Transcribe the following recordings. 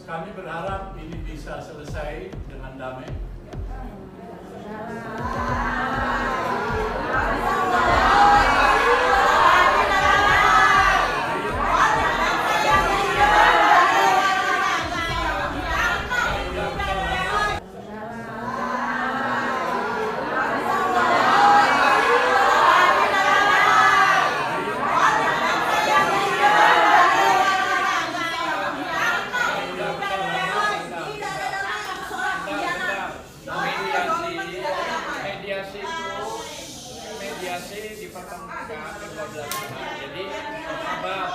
Kami berharap ini bisa selesai dengan damai. Mediasi dipertemukan kedua belah pihak. Jadi sabar.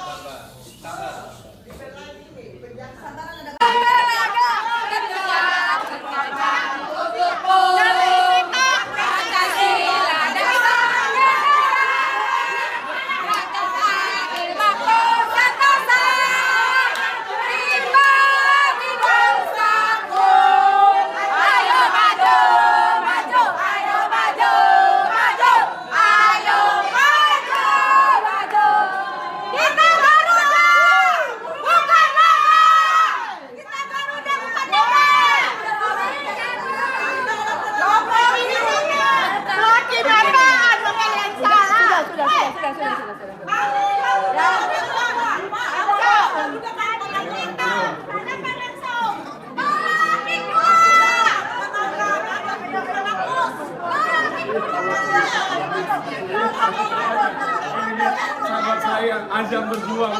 Sahabat saya, Azam berjuang.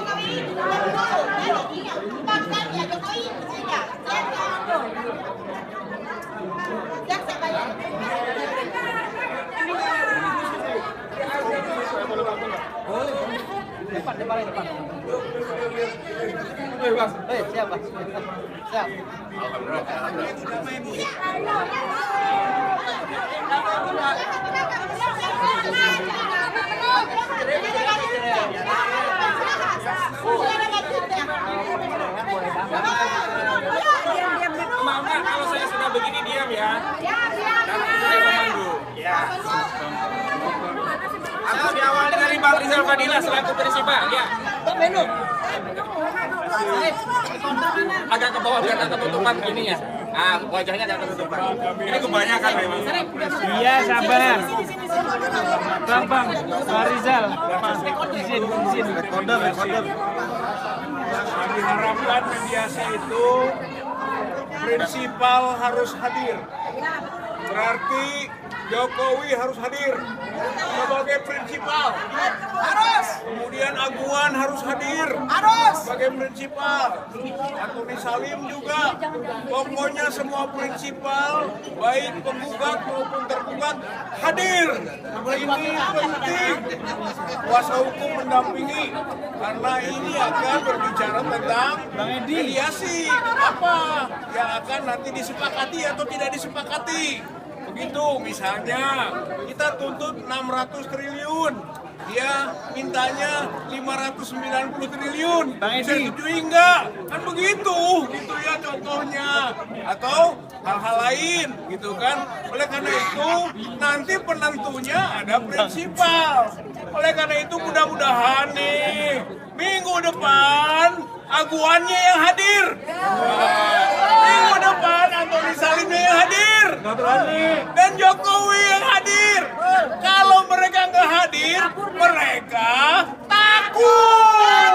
Depan. Siap. Maaf, kalau saya sudah begini diam ya. Nanti saya memandu. Ya. Aku diawali dari Bang Rizal Fadila selaku prinsipal. Ya. Agak ke bawah biar agak ketutupan gini ya. Nah, wajahnya agak ketutupan. Ini kebanyakan memang. Iya, sabar. Bang Rizal. Izin. Order. Yang diharapkan mediasi itu prinsipal harus hadir. Berarti Jokowi harus hadir sebagai prinsipal. Harus. Kemudian Aguan harus hadir. Harus. Sebagai prinsipal. Antoni Salim juga. Pokoknya semua prinsipal, baik penggugat maupun tergugat hadir. Ini penting. Kuasa hukum mendampingi karena ini akan berbicara tentang mediasi. Apa yang akan nanti disepakati atau tidak disepakati. Begitu, misalnya kita tuntut 600 triliun, dia mintanya 590 triliun, bisa setujui enggak? Kan begitu, gitu ya contohnya. Atau hal-hal lain, gitu kan. Oleh karena itu, nanti penentunya ada prinsipal. Oleh karena itu, mudah-mudahan nih, minggu depan, aguannya yang hadir. Minggu depan, Antoni Salimnya yang hadir. Dan Jokowi yang hadir. Kalau mereka nggak hadir, mereka takut.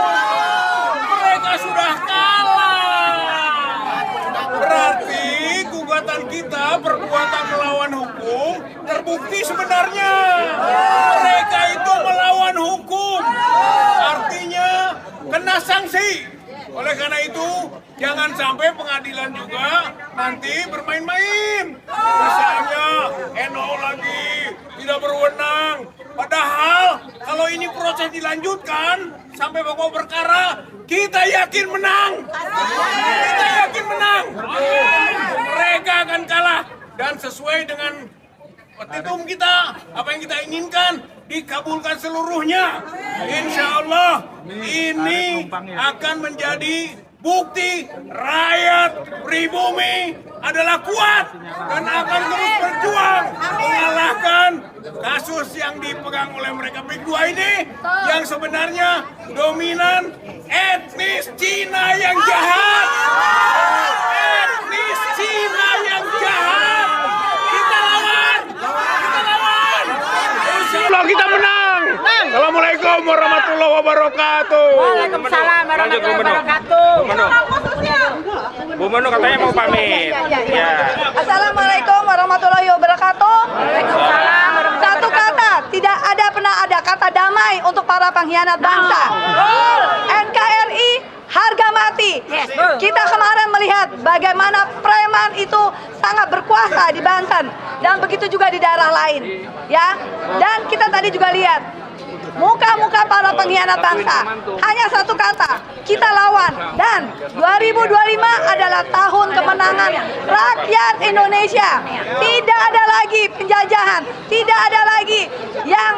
Mereka sudah kalah. Berarti gugatan kita perbuatan melawan hukum terbukti sebenarnya. Mereka itu melawan hukum. Artinya kena sanksi. Oleh karena itu, jangan sampai pengadilan juga nanti bermain-main. Misalnya, NO lagi tidak berwenang. Padahal, kalau ini proses dilanjutkan sampai pokok perkara, kita yakin menang. Kita yakin menang. Mereka akan kalah. Dan sesuai dengan petitum kita, apa yang kita inginkan, dikabulkan seluruhnya. Insya Allah ini akan menjadi bukti rakyat pribumi adalah kuat dan akan terus berjuang mengalahkan kasus yang dipegang oleh mereka berdua ini yang sebenarnya dominan etnis Cina yang jahat. wabarakatuh. Waalaikumsalam warahmatullahi wabarakatuh. Bu Menu katanya mau pamit. Ya. Assalamualaikum warahmatullahi wabarakatuh. Waalaikumsalam warahmatullahi Satu kata, tidak ada pernah ada kata damai untuk para pengkhianat bangsa. NKRI harga mati. Kita kemarin melihat bagaimana preman itu sangat berkuasa di Banten dan begitu juga di daerah lain, ya. Dan kita tadi juga lihat muka-muka para pengkhianat bangsa. Hanya satu kata, kita lawan. Dan 2025 adalah tahun kemenangan rakyat Indonesia. Tidak ada lagi penjajahan, tidak ada lagi yang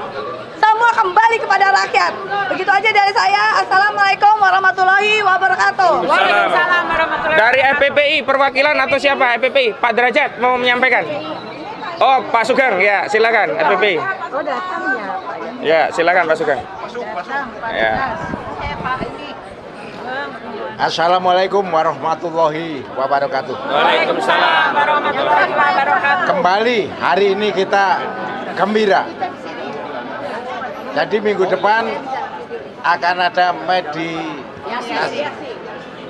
semua kembali kepada rakyat. Begitu aja dari saya. Assalamualaikum warahmatullahi wabarakatuh. Waalaikumsalam warahmatullahi Dari FPPI perwakilan atau siapa? FPPI Pak Derajat mau menyampaikan. Oh, Pak Sugeng, ya silakan FPPI. Oh, datang ya, Pak. Ya, silakan Pak Sugeng. Ya. Assalamualaikum warahmatullahi wabarakatuh. Waalaikumsalam warahmatullahi wabarakatuh. Kembali hari ini kita gembira. Jadi minggu depan akan ada mediasi.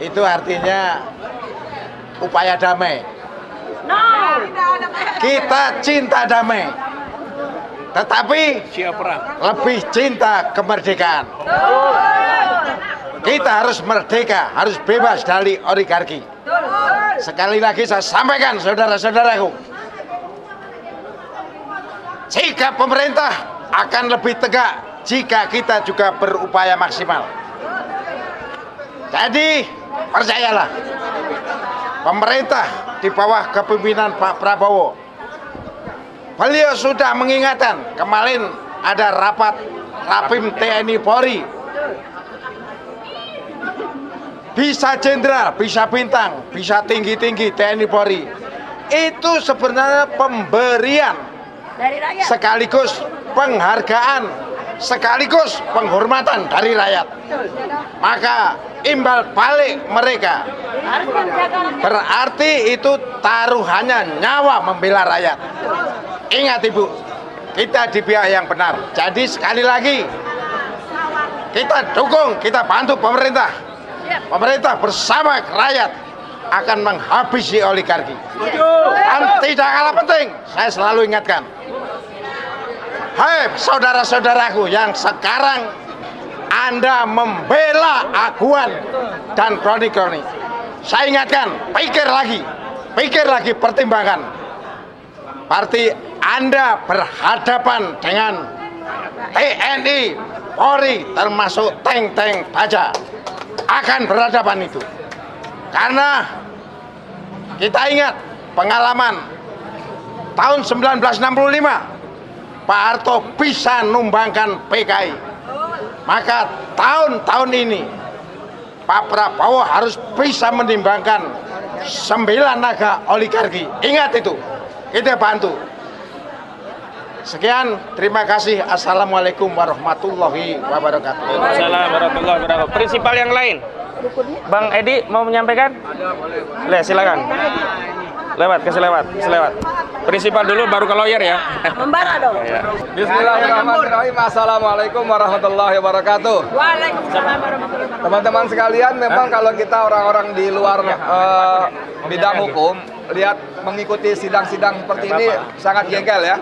Itu artinya upaya damai. Kita cinta damai, tetapi lebih cinta kemerdekaan. Kita harus merdeka, harus bebas dari oligarki. Sekali lagi saya sampaikan, saudara-saudaraku, sikap pemerintah akan lebih tegak jika kita juga berupaya maksimal. Jadi percayalah, pemerintah di bawah kepemimpinan Pak Prabowo, beliau sudah mengingatkan. Kemarin ada rapat Rapim TNI Polri, bisa jenderal, bisa bintang, bisa tinggi-tinggi TNI Polri. Itu sebenarnya pemberian sekaligus penghargaan, sekaligus penghormatan dari rakyat. Maka imbal balik mereka berarti itu taruhannya nyawa membela rakyat. Ingat Ibu, kita di pihak yang benar. Jadi sekali lagi kita dukung, kita bantu pemerintah. Pemerintah bersama rakyat akan menghabisi oligarki. Dan tidak kalah penting, saya selalu ingatkan, hai saudara-saudaraku yang sekarang Anda membela Aguan dan kroni-kroni, saya ingatkan, pikir lagi, pertimbangkan. Berarti Anda berhadapan dengan TNI, Polri, termasuk tank-tank baja, akan berhadapan itu. Karena kita ingat pengalaman tahun 1965, Pak Harto bisa numbangkan PKI. Maka tahun-tahun ini Pak Prabowo harus bisa menimbangkan 9 naga oligarki. Ingat itu, kita bantu. Sekian, terima kasih. Assalamualaikum warahmatullahi wabarakatuh. Waalaikumsalam warahmatullahi wabarakatuh. Prinsipal yang lain, Bang Edi mau menyampaikan? Silakan. Kasih lewat. Prinsipal dulu, baru ke lawyer ya. Membara dong. Bismillahirrahmanirrahim. Assalamualaikum warahmatullahi wabarakatuh. Waalaikumsalam warahmatullahi wabarakatuh. Teman-teman sekalian, memang kalau kita orang-orang di luar bidang hukum, lihat mengikuti sidang-sidang seperti ini sangat jengkel ya.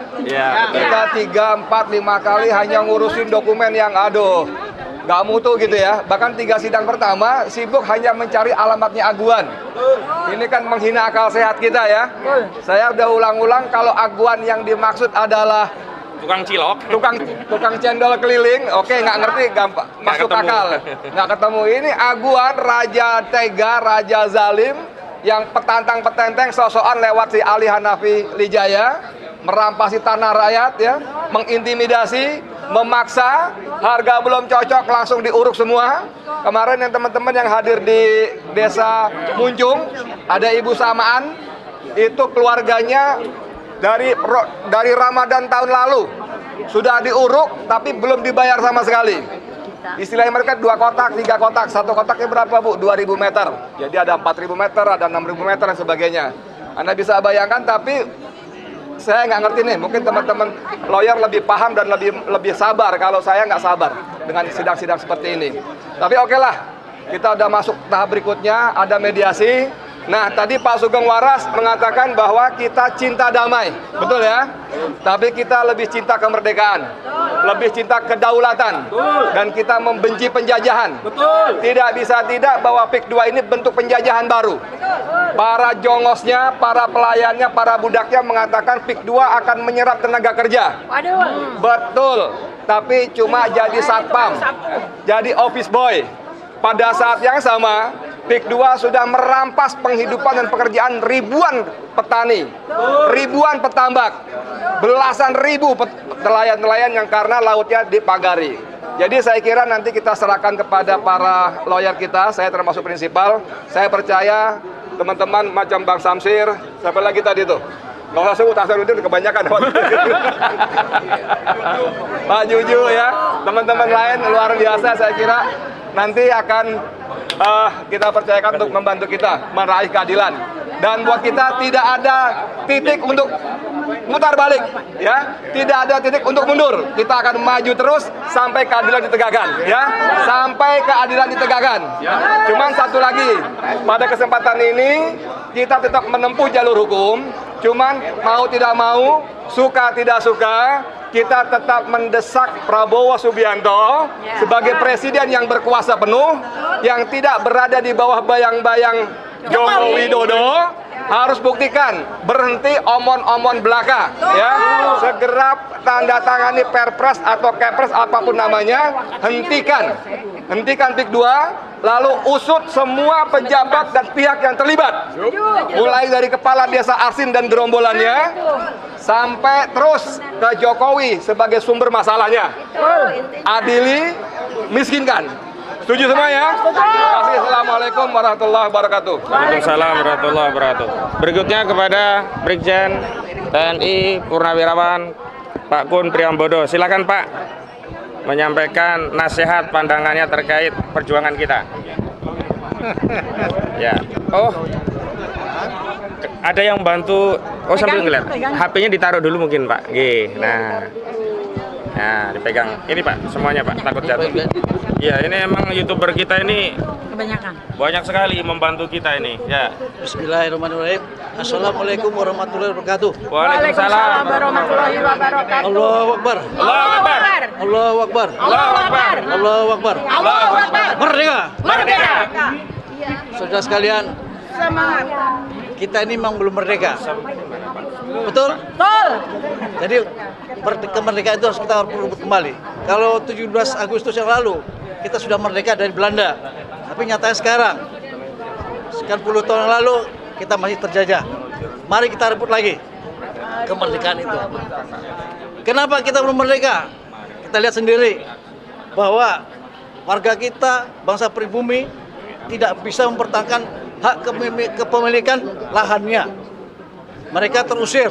Kita 3, 4, 5 kali hanya ngurusin dokumen yang aduh, nggak mutu gitu ya. Bahkan 3 sidang pertama sibuk hanya mencari alamatnya Aguan. Ini kan menghina akal sehat kita ya. Saya udah ulang-ulang kalau Aguan yang dimaksud adalah Tukang cilok, tukang cendol keliling, oke, nggak ngerti, gampang masuk akal, nggak ketemu. Ini Aguan, raja tega, raja zalim, yang petantang-petenteng sosokan lewat si Ali Hanafi Lijaya, merampasi tanah rakyat ya, mengintimidasi, memaksa, harga belum cocok langsung diuruk semua. Kemarin yang teman-teman yang hadir di desa Muncung, ada Ibu Samaan, itu keluarganya dari Ramadan tahun lalu sudah diuruk tapi belum dibayar sama sekali. Istilahnya mereka 2 kotak, 3 kotak, 1 kotaknya berapa Bu? 2.000 meter. Jadi ada 4.000 meter, ada 6.000 meter dan sebagainya. Anda bisa bayangkan, tapi saya nggak ngerti nih. Mungkin teman-teman lawyer lebih paham dan lebih sabar. Kalau saya nggak sabar dengan sidang-sidang seperti ini. Tapi oke lah, kita udah masuk tahap berikutnya, ada mediasi. Nah, tadi Pak Sugeng Waras mengatakan bahwa kita cinta damai, betul ya? Tapi kita lebih cinta kemerdekaan, lebih cinta kedaulatan, dan kita membenci penjajahan. Tidak bisa tidak bahwa PIK 2 ini bentuk penjajahan baru. Para jongosnya, para pelayannya, para budaknya mengatakan PIK 2 akan menyerap tenaga kerja. Betul, tapi cuma jadi satpam, jadi office boy. Pada saat yang sama, PIK 2 sudah merampas penghidupan dan pekerjaan ribuan petani, ribuan petambak, belasan ribu nelayan-nelayan yang karena lautnya dipagari. Jadi saya kira nanti kita serahkan kepada para lawyer kita, saya termasuk prinsipal. Saya percaya teman-teman macam Bang Samsir, siapa lagi tadi tuh? Nggak usah sebut, Tasarudin kebanyakan. Pak Juju ya, teman-teman lain luar biasa, saya kira nanti akan kita percayakan untuk membantu kita meraih keadilan. Dan buat kita tidak ada titik untuk mutar balik, ya. Tidak ada titik untuk mundur. Kita akan maju terus sampai keadilan ditegakkan, ya. Sampai keadilan ditegakkan. Cuman satu lagi, pada kesempatan ini kita tetap menempuh jalur hukum. Cuman mau tidak mau, suka tidak suka, kita tetap mendesak Prabowo Subianto sebagai presiden yang berkuasa penuh, yang tidak berada di bawah bayang-bayang Joko Widodo, harus buktikan, berhenti omon-omon belaka, ya. Segera tanda tangani Perpres atau Kepres apapun namanya, hentikan PIK 2. Lalu usut semua pejabat dan pihak yang terlibat, mulai dari kepala desa Arsin dan gerombolannya sampai terus ke Jokowi sebagai sumber masalahnya. Adili, miskinkan. Setuju semua ya? Terima kasih. Assalamualaikum warahmatullahi wabarakatuh. Waalaikumsalam warahmatullahi wabarakatuh. Berikutnya kepada Brigjen TNI Purnawirawan Pak Kun Priambodo. Silakan Pak, menyampaikan nasihat pandangannya terkait perjuangan kita. Ya. Oh, ada yang bantu. Oh, sambil ngeliat. HP-nya ditaruh dulu mungkin Pak. Gih. Nah, dipegang. Ini Pak, semuanya Pak. Takut jatuh. Ya, ini emang YouTuber kita ini banyak sekali membantu kita ini. Ya. Bismillahirrahmanirrahim. Assalamualaikum warahmatullahi wabarakatuh. Waalaikumsalam warahmatullahi wabarakatuh. Allahu Akbar. Allahu Akbar. Allahu Akbar. Allahu Akbar. Allahu Akbar. Allahu Akbar. Merdeka. Merdeka. Saudara sekalian, kita ini memang belum merdeka. Betul? Betul. Jadi kemerdekaan itu harus kita rebut kembali. Kalau 17 Agustus yang lalu kita sudah merdeka dari Belanda, tapi nyatanya sekian puluh tahun yang lalu kita masih terjajah. Mari kita rebut lagi kemerdekaan itu. Kenapa kita belum merdeka? Kita lihat sendiri bahwa warga kita, bangsa pribumi, tidak bisa mempertahankan hak kepemilikan lahannya. Mereka terusir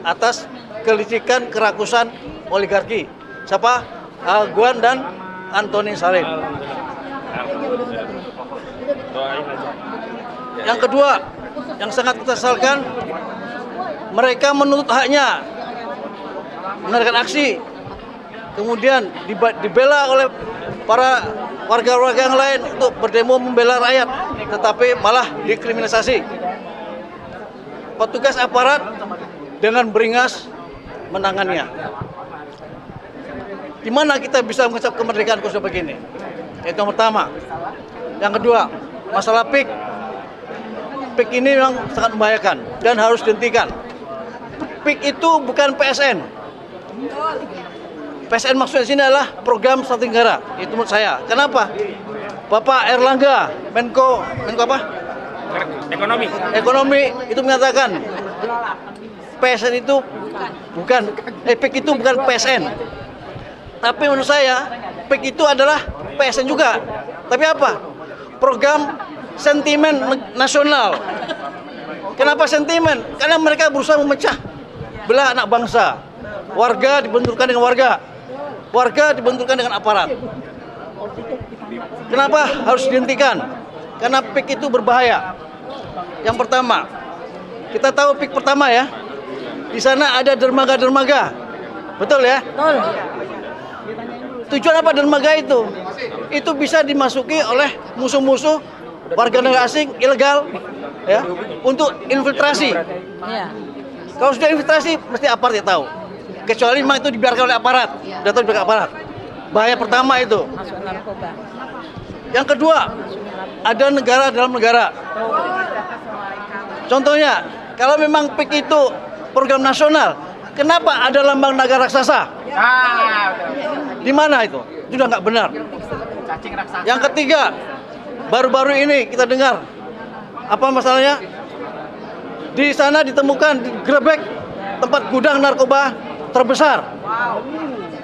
atas kelicikan, kerakusan oligarki. Siapa? Aguan dan Antoni Salim. Yang kedua, yang sangat kita sesalkan, mereka menuntut haknya, mengadakan aksi, kemudian dibela oleh para warga-warga yang lain untuk berdemo membela rakyat, tetapi malah dikriminalisasi. Petugas aparat dengan beringas menangannya. Di mana kita bisa mengucap kemerdekaan khusus begini? Itu yang pertama. Yang kedua, masalah PIK. PIK ini memang sangat membahayakan dan harus dihentikan. PIK itu bukan PSN. PSN maksudnya sini adalah program strategi negara. Itu menurut saya. Kenapa? Bapak Erlangga, Menko apa? Ekonomi itu mengatakan PSN itu bukan PIK itu bukan PSN. Tapi menurut saya PIK itu adalah PSN juga. Tapi apa? Program sentimen nasional. Kenapa sentimen? Karena mereka berusaha memecah belah anak bangsa. Warga dibenturkan dengan warga. Warga dibenturkan dengan aparat. Kenapa harus dihentikan? Karena PIK itu berbahaya. Yang pertama, kita tahu PIK pertama ya, Di sana ada dermaga-dermaga. Betul ya? Betul. Tujuan apa dermaga itu? Itu bisa dimasuki oleh musuh-musuh warga negara asing ilegal ya untuk infiltrasi. Iya. Kalau sudah infiltrasi mesti aparat tahu. Kecuali memang itu dibiarkan oleh aparat. Data dibiarkan aparat. Bahaya pertama itu. Masuk narkoba. Yang kedua, ada negara dalam negara. Contohnya, kalau memang PIK itu program nasional, kenapa ada lambang naga raksasa? Di mana itu? Itu sudah nggak benar. Yang ketiga, baru-baru ini kita dengar apa masalahnya? Di sana ditemukan digerebek tempat gudang narkoba terbesar.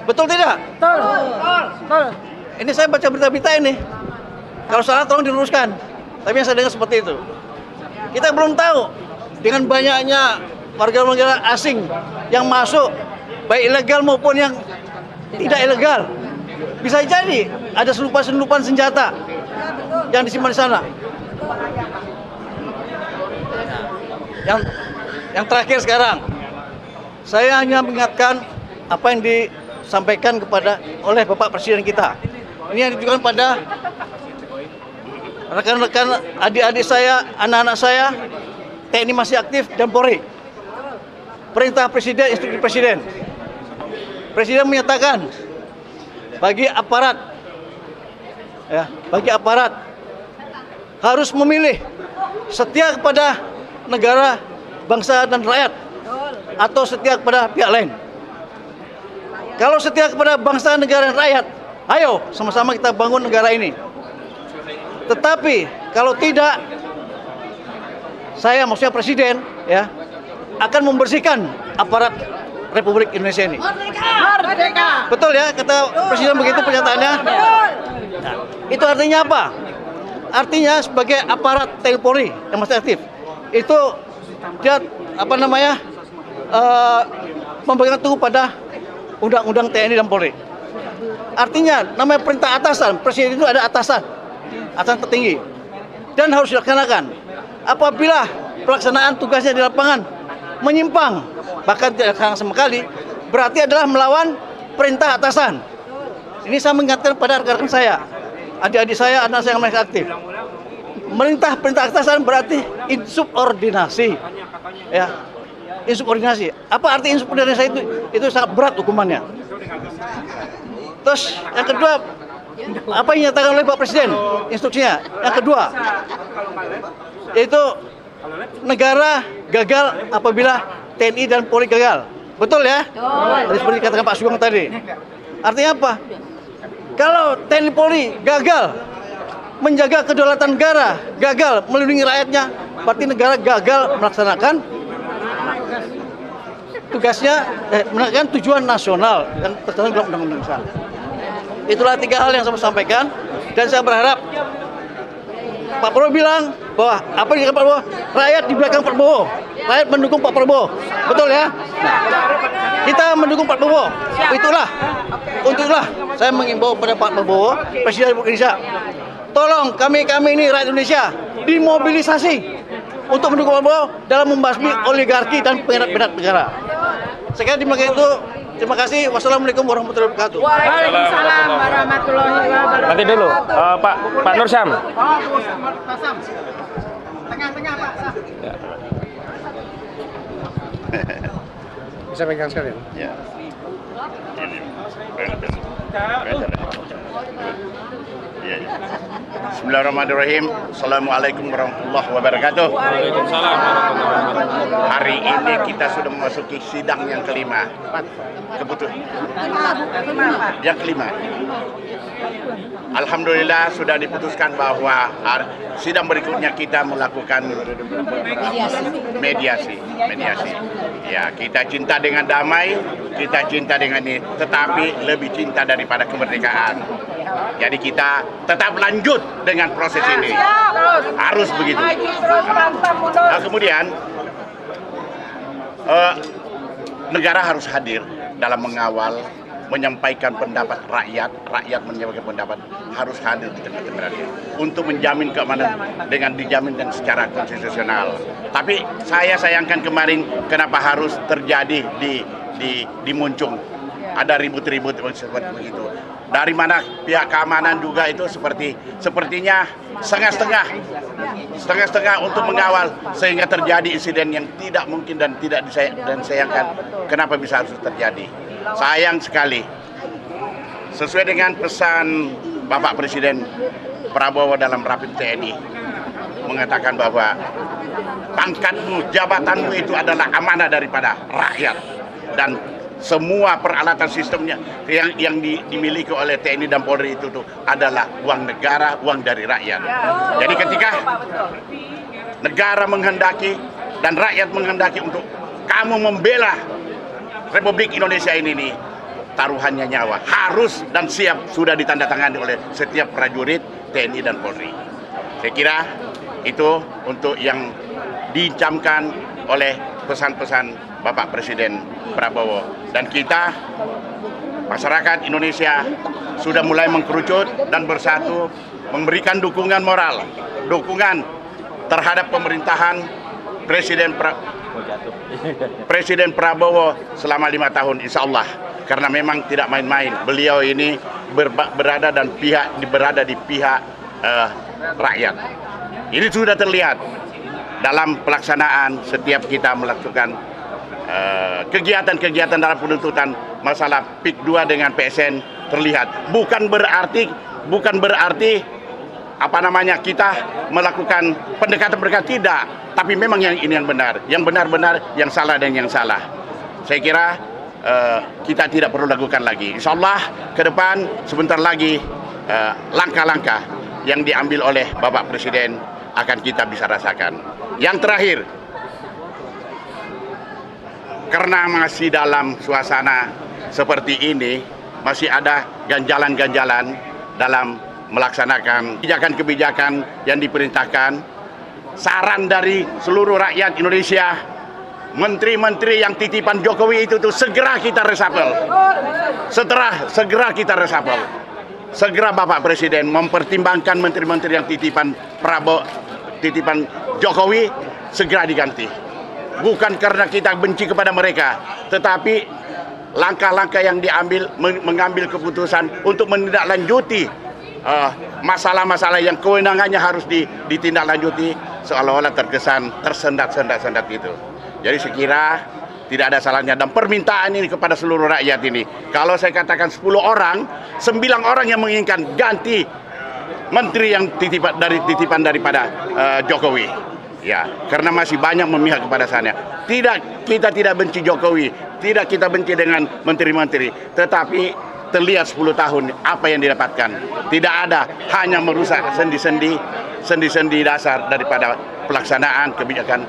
Betul tidak? Betul. Ini saya baca berita-berita ini. Kalau salah tolong diluruskan. Tapi yang saya dengar seperti itu. Kita belum tahu dengan banyaknya warga negara asing yang masuk, baik ilegal maupun yang tidak ilegal. Bisa jadi ada selundupan senjata yang disimpan di sana. Yang terakhir sekarang, saya hanya mengingatkan apa yang disampaikan oleh Bapak Presiden kita. Ini yang ditujukan pada rekan-rekan, adik-adik saya, anak-anak saya, TNI masih aktif dan Polri. Perintah Presiden, instruksi Presiden. Presiden menyatakan bagi aparat harus memilih setia kepada negara, bangsa dan rakyat atau setia kepada pihak lain. Kalau setia kepada bangsa, negara dan rakyat, ayo sama-sama kita bangun negara ini. Tetapi kalau tidak, saya maksudnya Presiden ya akan membersihkan aparat Republik Indonesia ini. Merdeka. Betul ya kata Presiden begitu pernyataannya. Nah, itu artinya apa? Artinya sebagai aparat TNI Polri yang masih aktif, itu dia memegang teguh pada undang-undang TNI dan Polri. Artinya namanya perintah atasan, Presiden itu ada atasan tertinggi dan harus dilaksanakan. Apabila pelaksanaan tugasnya di lapangan menyimpang, bahkan tidak dilaksanakan sama sekali, berarti adalah melawan perintah atasan. Ini saya mengingatkan pada rekan-rekan saya, adik-adik saya, anak saya yang masih aktif. Perintah atasan berarti insubordinasi. Ya, insubordinasi. Apa arti insubordinasi itu? Itu sangat berat hukumannya. Terus yang kedua, apa yang dinyatakan oleh Pak Presiden instruksinya? Yang kedua, yaitu negara gagal apabila TNI dan Polri gagal. Betul ya? Tadi seperti dikatakan Pak Sugeng tadi. Artinya apa? Kalau TNI Polri gagal menjaga kedaulatan negara, gagal melindungi rakyatnya, berarti negara gagal melaksanakan tugasnya, melaksanakan tujuan nasional yang tercantum dalam undang-undang besar. Itulah 3 hal yang saya sampaikan, dan saya berharap Pak Prabowo bilang bahwa apa yang dikatakan Pak Prabowo, rakyat di belakang Pak Prabowo, rakyat mendukung Pak Prabowo, betul ya? Kita mendukung Pak Prabowo. Untuklah saya mengimbau pada Pak Prabowo, Presiden Republik Indonesia, tolong kami ini rakyat Indonesia dimobilisasi untuk mendukung Pak Prabowo dalam membasmi oligarki dan pengkhianat negara. Sekali itu. Terima kasih. Wassalamualaikum warahmatullahi wabarakatuh. Waalaikumsalam warahmatullahi wabarakatuh. Nanti dulu, Pak Nur Syam. Tengah-tengah Pak. Bisa pegang sekalian. Ya. Bismillahirrahmanirrahim. Assalamualaikum warahmatullahi wabarakatuh. Waalaikumsalam. Hari ini kita sudah memasuki sidang yang kelima. Yang kelima. Alhamdulillah sudah diputuskan bahwa sidang berikutnya kita melakukan mediasi. Ya, kita cinta dengan damai, kita cinta dengan ini, tetapi lebih cinta daripada kemerdekaan. Jadi kita tetap lanjut dengan proses ini. Harus begitu. Nah, kemudian negara harus hadir dalam mengawal menyampaikan pendapat rakyat, rakyat menyampaikan pendapat, harus hadir di tengah-tengah rakyat untuk menjamin keamanan dengan dijamin dan secara konstitusional. Tapi saya sayangkan kemarin kenapa harus terjadi di Muncung. Ada ribut-ribut seperti begitu. Dari mana pihak keamanan juga itu sepertinya setengah-setengah untuk mengawal sehingga terjadi insiden yang tidak mungkin dan tidak disayangkan. Kenapa bisa harus terjadi? Sayang sekali. Sesuai dengan pesan Bapak Presiden Prabowo dalam Rapim TNI mengatakan bahwa pangkatmu, jabatanmu itu adalah amanah daripada rakyat dan semua peralatan sistemnya yang dimiliki oleh TNI dan Polri itu tuh adalah uang negara, uang dari rakyat. Jadi ketika negara menghendaki dan rakyat menghendaki untuk kamu membela Republik Indonesia ini nih, taruhannya nyawa harus dan siap sudah ditandatangani oleh setiap prajurit TNI dan Polri. Saya kira itu untuk yang dicamkan oleh pesan-pesan Bapak Presiden Prabowo, dan kita masyarakat Indonesia sudah mulai mengkerucut dan bersatu memberikan dukungan moral, dukungan terhadap pemerintahan Presiden Prabowo selama 5 tahun insya Allah, karena memang tidak main-main. Beliau ini berada di pihak rakyat. Ini sudah terlihat dalam pelaksanaan setiap kita melakukan kegiatan-kegiatan dalam penuntutan masalah PIK 2 dengan PSN terlihat. Bukan berarti kita melakukan pendekatan tidak, tapi memang ini yang benar, yang salah dan yang salah. Saya kira kita tidak perlu lakukan lagi. Insya Allah ke depan sebentar lagi langkah-langkah yang diambil oleh Bapak Presiden akan kita bisa rasakan. Yang terakhir, karena masih dalam suasana seperti ini, masih ada ganjalan-ganjalan dalam melaksanakan kebijakan-kebijakan yang diperintahkan. Saran dari seluruh rakyat Indonesia, menteri-menteri yang titipan Jokowi itu tuh segera kita resapel. Segera kita resapel. Segera Bapak Presiden mempertimbangkan menteri-menteri yang titipan Jokowi segera diganti. Bukan karena kita benci kepada mereka, tetapi langkah-langkah yang diambil, mengambil keputusan untuk menindaklanjuti masalah-masalah yang kewenangannya harus ditindaklanjuti, seolah-olah terkesan tersendat-sendat gitu. Jadi saya kira tidak ada salahnya, dan permintaan ini kepada seluruh rakyat ini, kalau saya katakan 10 orang, 9 orang yang menginginkan ganti menteri yang titipan daripada Jokowi. Ya, karena masih banyak memihak kepada sana. Kita tidak benci Jokowi, tidak kita benci dengan menteri-menteri, tetapi terlihat 10 tahun apa yang didapatkan. Tidak ada, hanya merusak sendi-sendi dasar daripada pelaksanaan kebijakan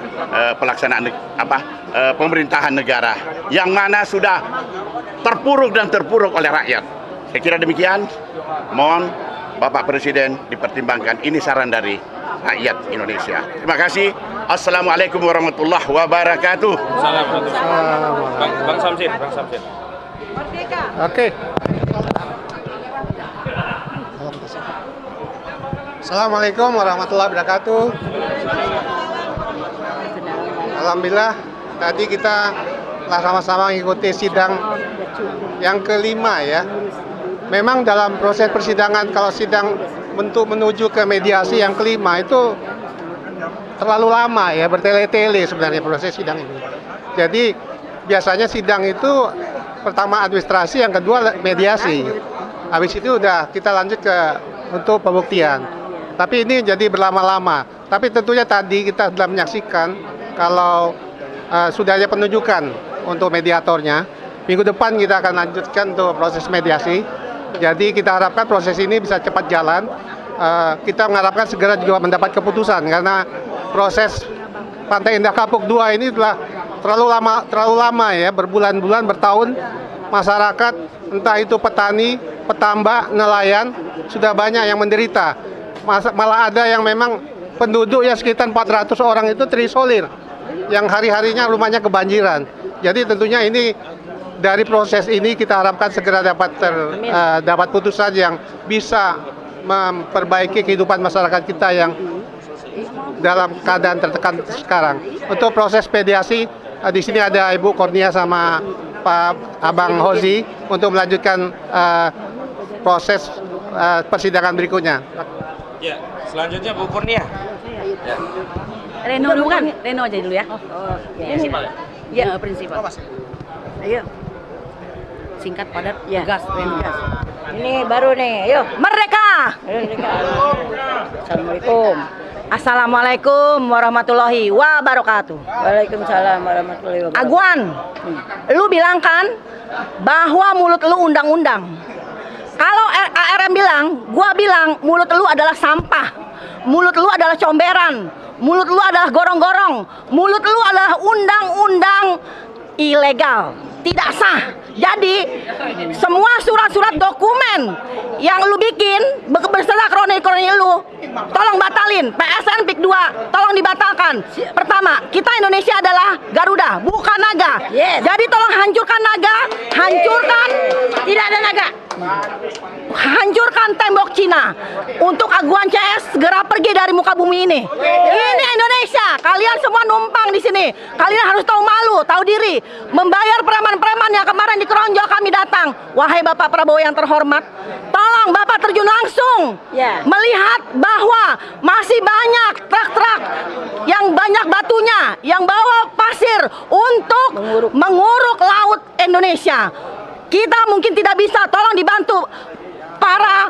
pemerintahan negara yang mana sudah terpuruk oleh rakyat. Saya kira demikian. Mohon Bapak Presiden dipertimbangkan. Ini saran dari rakyat Indonesia. Terima kasih. Assalamualaikum warahmatullahi wabarakatuh. Bang Samsin. Oke. Assalamualaikum warahmatullahi wabarakatuh. Alhamdulillah tadi kita sama-sama mengikuti sidang yang kelima ya. Memang dalam proses persidangan, kalau sidang menuju ke mediasi yang kelima itu terlalu lama ya, bertele-tele sebenarnya proses sidang ini. Jadi biasanya sidang itu pertama administrasi, yang kedua mediasi. Habis itu udah kita lanjut untuk pembuktian. Tapi ini jadi berlama-lama. Tapi tentunya tadi kita sudah menyaksikan kalau sudah ada penunjukan untuk mediatornya. Minggu depan kita akan lanjutkan untuk proses mediasi. Jadi kita harapkan proses ini bisa cepat jalan. Kita mengharapkan segera juga mendapat keputusan, karena proses Pantai Indah Kapuk 2 ini telah terlalu lama ya, berbulan-bulan, bertahun. Masyarakat, entah itu petani, petambak, nelayan, sudah banyak yang menderita. Malah ada yang memang penduduk ya sekitar 400 orang itu terisolir, yang hari-harinya rumahnya kebanjiran. Jadi tentunya ini dari proses ini kita harapkan segera dapat putusan yang bisa memperbaiki kehidupan masyarakat kita yang dalam keadaan tertekan sekarang. Untuk proses mediasi, di sini ada Ibu Kurnia sama Pak Abang Hozi untuk melanjutkan proses persidangan berikutnya. Ya, selanjutnya Bu Kurnia. Ya. Reno dulu kan? Reno aja dulu ya. Prinsipal ya? Ya, prinsipal. Ayo. Singkat, padat, gas, gas. Ini baru nih, ayo. Merdeka! Assalamualaikum. Assalamualaikum warahmatullahi wabarakatuh. Waalaikumsalam warahmatullahi wabarakatuh. Aguan, lu bilang kan bahwa mulut lu undang-undang. Kalau ARM bilang, gua bilang mulut lu adalah sampah. Mulut lu adalah comberan. Mulut lu adalah gorong-gorong. Mulut lu adalah undang-undang ilegal, tidak sah. Jadi semua surat-surat dokumen yang lu bikin beserta kroni-kroni lu, tolong batalin. PSN PIK 2 tolong dibatalkan. Pertama, kita Indonesia adalah Garuda, bukan naga. Jadi tolong hancurkan naga, hancurkan, tidak ada naga. Hancurkan tembok Cina. Untuk Aguan CS segera pergi dari muka bumi ini. Ini Indonesia. Kalian semua numpang di sini. Kalian harus tahu malu, tahu diri. Membayar preman-preman yang kemarin di Keronjol kami datang. Wahai Bapak Prabowo yang terhormat, tolong Bapak terjun langsung melihat bahwa masih banyak truk-truk yang banyak batunya, yang bawa pasir untuk menguruk laut Indonesia. Kita mungkin tidak bisa, tolong dibantu para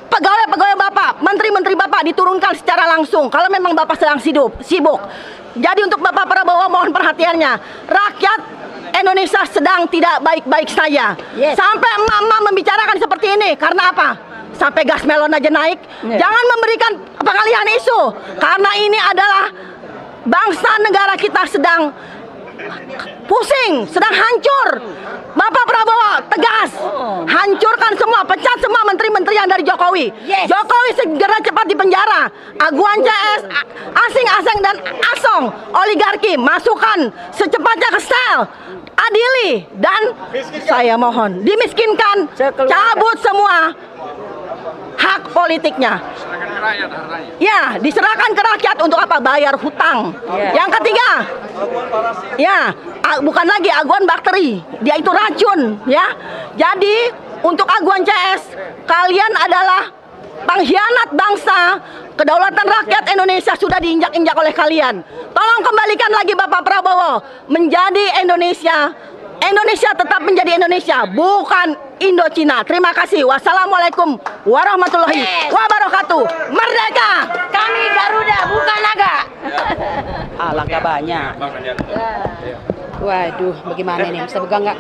pegawai-pegawai Bapak, menteri-menteri Bapak diturunkan secara langsung kalau memang Bapak sedang sibuk. Jadi untuk Bapak Prabowo mohon perhatiannya. Rakyat Indonesia sedang tidak baik-baik saja. Sampai emak-emak membicarakan seperti ini. Karena apa? Sampai gas melon aja naik. Jangan memberikan pengalihan isu. Karena ini adalah bangsa negara kita sedang pusing, sedang hancur. Bapak Prabowo tegas, hancurkan semua, pecat semua menteri-menteri yang dari Jokowi. Jokowi segera cepat dipenjara. Aguan CS, asing-asing dan asong, oligarki masukkan secepatnya ke sel. Adili dan saya mohon dimiskinkan, cabut semua hak politiknya. Ya, diserahkan ke rakyat untuk apa? Bayar hutang. Yang ketiga, bukan lagi aguan bakteri, dia itu racun, ya. Jadi untuk Aguan CS, kalian adalah pengkhianat bangsa. Kedaulatan rakyat Indonesia sudah diinjak-injak oleh kalian. Tolong kembalikan lagi Bapak Prabowo menjadi Indonesia. Indonesia tetap menjadi Indonesia, bukan Indochina. Terima kasih. Wassalamualaikum warahmatullahi wabarakatuh. Merdeka! Kami Garuda, bukan naga. Alangkah banyak. Waduh, bagaimana ini? Bisa pegang nggak?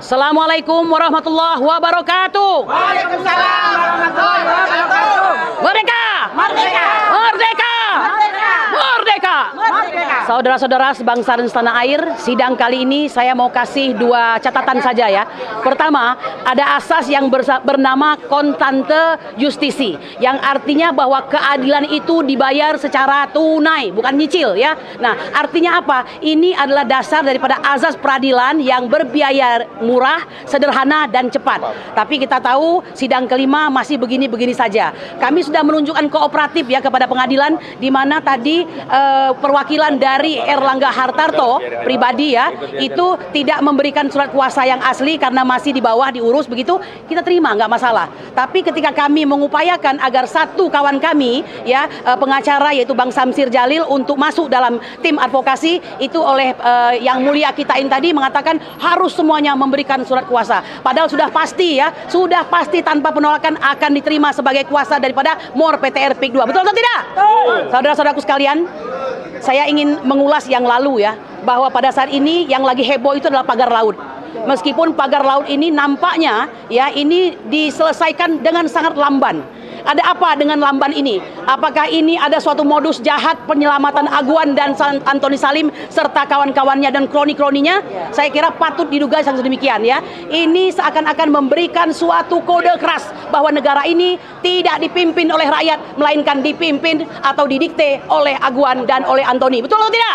Assalamualaikum warahmatullahi wabarakatuh. Waalaikumsalam warahmatullahi wabarakatuh. Merdeka! Merdeka! Merdeka! Merdeka! Saudara-saudara sebangsa dan setanah air, sidang kali ini saya mau kasih dua catatan saja ya. Pertama, ada asas yang bernama kontante justisi, yang artinya bahwa keadilan itu dibayar secara tunai, bukan nyicil ya. Nah, artinya apa? Ini adalah dasar daripada azas peradilan yang berbiaya murah, sederhana dan cepat. Tapi kita tahu sidang kelima masih begini-begini saja. Kami sudah menunjukkan kooperatif ya kepada pengadilan, di mana tadi perwakilan dari Erlangga Hartarto pribadi ya, itu tidak memberikan surat kuasa yang asli karena masih di bawah diurus begitu, kita terima nggak masalah. Tapi ketika kami mengupayakan agar satu kawan kami ya, pengacara yaitu Bang Samsir Jalil untuk masuk dalam tim advokasi, itu oleh yang mulia kita ini tadi mengatakan harus semuanya memberikan surat kuasa. Padahal sudah pasti ya, sudah pasti tanpa penolakan akan diterima sebagai kuasa daripada MOR PTR PIK 2. Betul atau tidak? Saudara-saudaraku sekalian, saya ingin mengulas yang lalu ya, bahwa pada saat ini yang lagi heboh itu adalah pagar laut. Meskipun pagar laut ini nampaknya ya ini diselesaikan dengan sangat lamban. Ada apa dengan lamban ini? Apakah ini ada suatu modus jahat penyelamatan Aguan dan Antoni Salim serta kawan-kawannya dan kroni-kroninya? Saya kira patut diduga sangat demikian ya. Ini seakan-akan memberikan suatu kode keras bahwa negara ini tidak dipimpin oleh rakyat, melainkan dipimpin atau didikte oleh Aguan dan oleh Antoni. Betul atau tidak?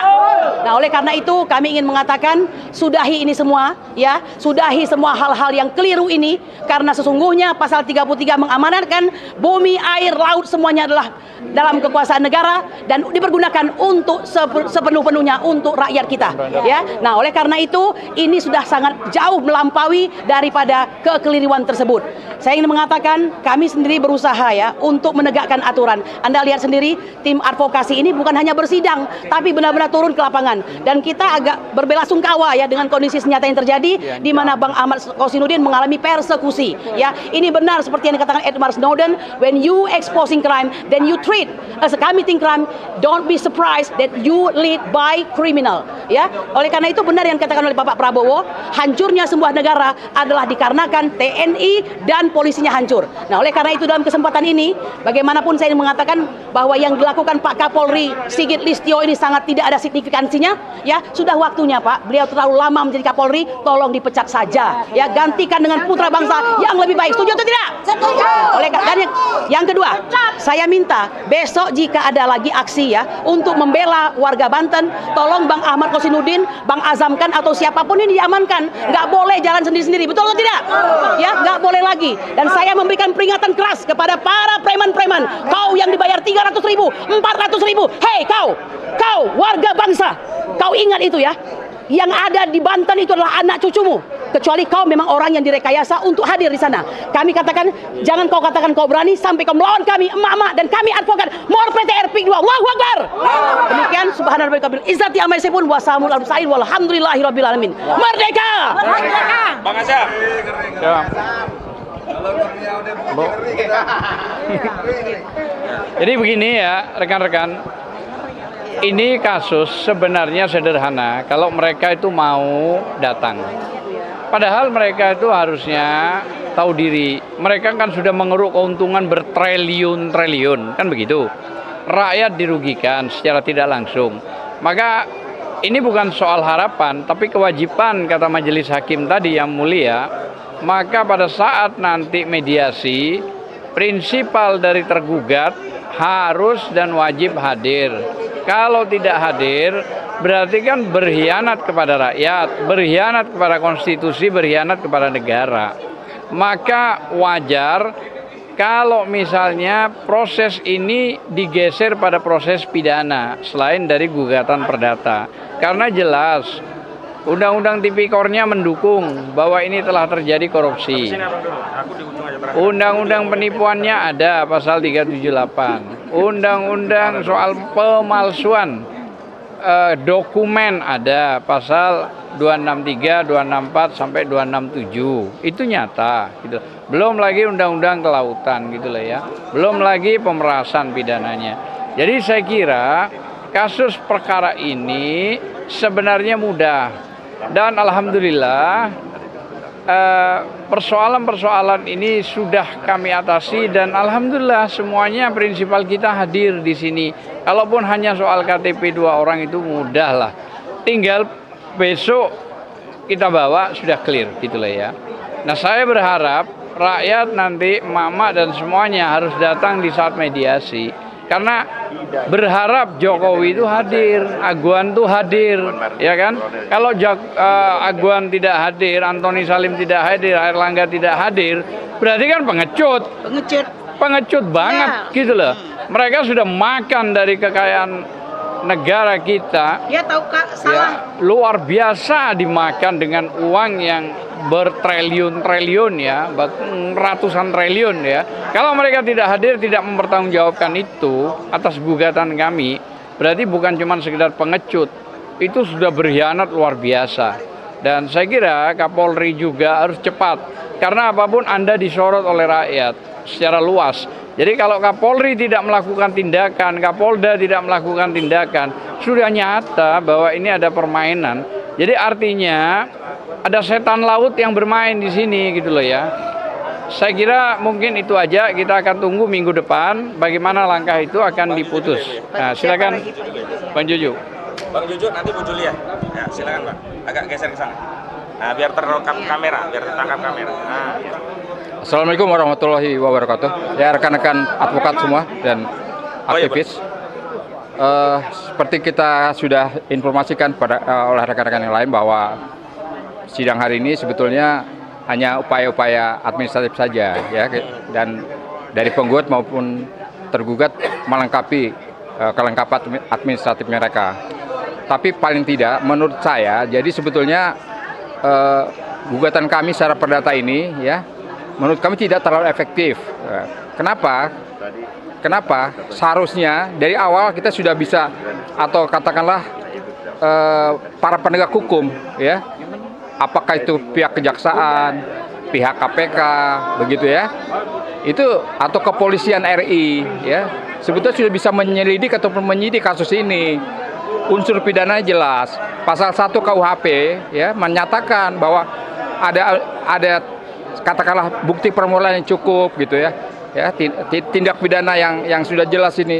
Nah, oleh karena itu kami ingin mengatakan sudahi ini semua ya, sudahi semua hal-hal yang keliru ini, karena sesungguhnya pasal 33 mengamanatkan bumi, air, laut semuanya adalah dalam kekuasaan negara dan dipergunakan untuk sepenuh-penuhnya untuk rakyat kita ya. Nah, oleh karena itu ini sudah sangat jauh melampaui daripada kekeliruan tersebut. Saya ingin mengatakan kami sendiri berusaha ya untuk menegakkan aturan. Anda lihat sendiri tim advokasi ini bukan hanya bersidang tapi benar-benar turun ke lapangan, dan kita agak berbelasungkawa ya dengan kondisi senyata yang terjadi di mana Bang Ahmad Kosinudin mengalami persekusi ya. Ini benar seperti yang dikatakan Edward Snowden, when you exposing crime then you treat as a committing crime, don't be surprised that you lead by criminal ya. Oleh karena itu benar yang dikatakan oleh Bapak Prabowo, hancurnya sebuah negara adalah dikarenakan TNI dan polisinya hancur. Nah, oleh karena itu dalam kesempatan ini bagaimanapun saya ingin mengatakan bahwa yang dilakukan Pak Kapolri Sigit Listio ini sangat tidak ada signifikansinya ya. Sudah waktunya Pak, beliau terlalu lama menjadi Kapolri, tolong dipecat saja ya, gantikan dengan putra bangsa yang lebih baik. Setuju atau tidak? Setuju. Oleh dan yang kedua, saya minta besok jika ada lagi aksi ya untuk membela warga Banten, tolong Bang Ahmad Kosinudin, Bang Azam Khan atau siapapun ini diamankan. Nggak boleh jalan sendiri-sendiri, betul atau tidak? Ya, nggak boleh lagi. Dan saya memberikan peringatan keras kepada para preman-preman, kau yang dibayar 300.000, 400.000, hei kau warga bangsa, kau ingat itu ya. Yang ada di Banten itu adalah anak cucumu, kecuali kau memang orang yang direkayasa untuk hadir di sana. Kami katakan, jangan kau katakan kau berani sampai kau melawan kami, emak-emak, dan kami advokat Mor PT RP 2. Allahu Akbar. Demikian subhanallah kabil izzati amma yasifun wa salamun alal mursalin walhamdulillahirabbil alamin. Merdeka! Merdeka! Bang Azam. Ya. Jadi begini ya rekan-rekan, ini kasus sebenarnya sederhana kalau mereka itu mau datang. Padahal mereka itu harusnya tahu diri. Mereka kan sudah mengeruk keuntungan bertriliun-triliun, kan begitu. Rakyat dirugikan secara tidak langsung. Maka ini bukan soal harapan, tapi kewajiban kata majelis hakim tadi yang mulia. Maka pada saat nanti mediasi, prinsipal dari tergugat harus dan wajib hadir. Kalau tidak hadir, berarti kan berkhianat kepada rakyat, berkhianat kepada konstitusi, berkhianat kepada negara. Maka wajar kalau misalnya proses ini digeser pada proses pidana selain dari gugatan perdata. Karena jelas Undang-Undang Tipikornya mendukung bahwa ini telah terjadi korupsi. Undang-undang penipuannya ada pasal 378. Undang-undang soal pemalsuan dokumen ada pasal 263, 264 sampai 267. Itu nyata gitu. Belum lagi undang-undang kelautan gitu lah ya. Belum lagi pemerasan pidananya. Jadi saya kira kasus perkara ini sebenarnya mudah. Dan alhamdulillah persoalan-persoalan ini sudah kami atasi dan alhamdulillah semuanya prinsipal kita hadir di sini. Kalaupun hanya soal KTP 2 orang itu mudah lah. Tinggal besok kita bawa sudah clear gitulah ya. Nah, saya berharap rakyat nanti emak-emak dan semuanya harus datang di saat mediasi. Karena berharap Jokowi itu hadir, Aguan itu hadir, ya kan? Kalau Aguan tidak hadir, Antoni Salim tidak hadir, Airlangga tidak hadir, berarti kan pengecut banget gitu loh. Mereka sudah makan dari kekayaan negara kita. Ya tahu Kak, salah. Ya, luar biasa dimakan dengan uang yang bertriliun-triliun ya, ratusan triliun ya. Kalau mereka tidak hadir, tidak mempertanggungjawabkan itu atas gugatan kami, berarti bukan cuma sekedar pengecut, itu sudah berkhianat luar biasa. Dan saya kira Kapolri juga harus cepat, karena apapun Anda disorot oleh rakyat secara luas. Jadi kalau Kapolri tidak melakukan tindakan, Kapolda tidak melakukan tindakan, sudah nyata bahwa ini ada permainan. Jadi artinya ada setan laut yang bermain di sini gitu loh ya. Saya kira mungkin itu aja. Kita akan tunggu minggu depan bagaimana langkah itu akan diputus. Nah, silakan Bang Juju. Bang Juju, nanti Bu Julia. Ya, silakan Pak. Agak geser ke sana. Nah, biar terrekam kamera, biar tertangkap kamera. Nah. Assalamualaikum warahmatullahi wabarakatuh. Ya, rekan-rekan advokat semua dan aktivis. Seperti kita sudah informasikan pada oleh rekan-rekan yang lain bahwa sidang hari ini sebetulnya hanya upaya-upaya administratif saja, ya, dan dari penggugat maupun tergugat melengkapi kelengkapan administratif mereka. Tapi paling tidak, menurut saya, jadi sebetulnya gugatan kami secara perdata ini, ya, menurut kami tidak terlalu efektif. Kenapa? Seharusnya dari awal kita sudah bisa, atau katakanlah para penegak hukum, ya, apakah itu pihak kejaksaan, pihak KPK, begitu ya, itu atau kepolisian RI, ya, sebetulnya sudah bisa menyelidik ataupun menyidik kasus ini. Unsur pidana jelas, pasal 1 KUHP, ya, menyatakan bahwa ada katakanlah bukti permulaan yang cukup, gitu ya. Ya, tindak pidana yang sudah jelas ini,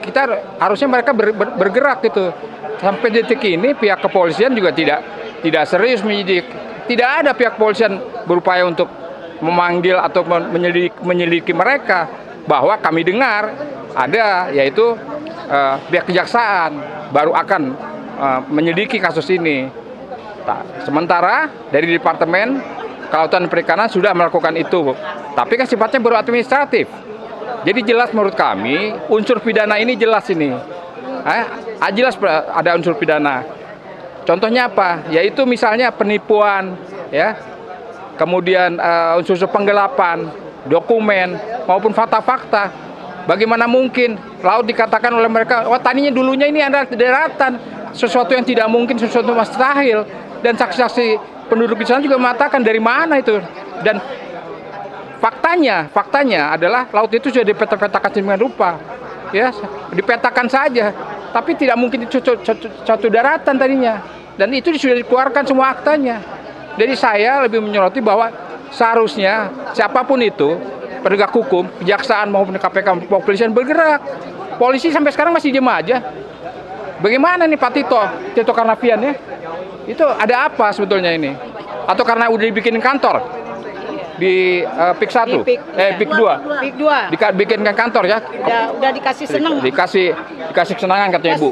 kita harusnya mereka bergerak gitu. Sampai detik ini pihak kepolisian juga tidak serius menyidik. Tidak ada pihak kepolisian berupaya untuk memanggil atau menyelidiki mereka. Bahwa kami dengar ada, yaitu pihak kejaksaan baru akan menyelidiki kasus ini. Sementara dari Departemen Kelautan dan Perikanan sudah melakukan itu, tapi kan sifatnya baru administratif. Jadi jelas menurut kami unsur pidana ini jelas ini, jelas ada unsur pidana. Contohnya apa? Yaitu misalnya penipuan, ya, kemudian unsur penggelapan, dokumen maupun fakta-fakta. Bagaimana mungkin laut dikatakan oleh mereka, wah tadinya dulunya ini adalah daratan, sesuatu yang tidak mungkin, sesuatu mustahil, dan saksi-saksi penduduk di sana juga mengatakan dari mana itu, dan faktanya adalah laut itu sudah dipetakan sedemikian rupa, ya, dipetakan saja, tapi tidak mungkin itu suatu daratan tadinya, dan itu sudah dikeluarkan semua aktanya. Jadi saya lebih menyoroti bahwa seharusnya siapapun itu, penegak hukum, kejaksaan maupun KPK, kepolisian bergerak. Polisi sampai sekarang masih diam aja. Bagaimana nih Pak Tito Karnavian, ya? Itu ada apa sebetulnya ini? Atau karena udah dibikin kantor di PIK 1, PIK 2, dibikinkan kantor, ya? Udah dikasih seneng. Dikasih kesenangan katanya Ibu.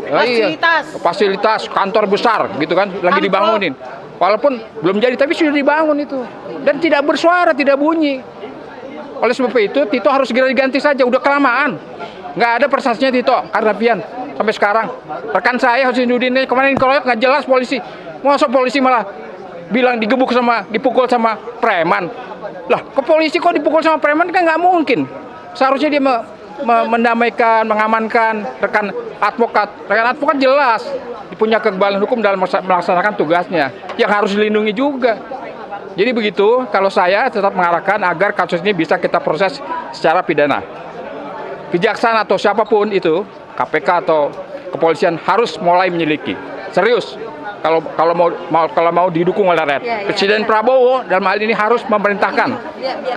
Fasilitas kantor besar gitu kan, lagi dibangunin. Walaupun belum jadi tapi sudah dibangun itu, dan tidak bersuara, tidak bunyi. Oleh sebab itu Tito harus segera diganti saja, udah kelamaan. Nggak ada prestasinya Tito Karnavian sampai sekarang. Rekan saya Husainuddin ini kemarin dikeroyok nggak jelas polisi. Masa polisi malah bilang dipukul sama preman. Lah, ke polisi kok dipukul sama preman, kan nggak mungkin. Seharusnya dia mendamaikan, mengamankan rekan advokat. Rekan advokat jelas punya kekebalan hukum dalam melaksanakan tugasnya yang harus dilindungi juga. Jadi begitu, kalau saya tetap mengarahkan agar kasus ini bisa kita proses secara pidana. Kejaksaan atau siapapun itu, KPK atau kepolisian harus mulai menyelidiki. Serius. Kalau mau didukung oleh rakyat. Presiden Prabowo dalam hal ini harus memerintahkan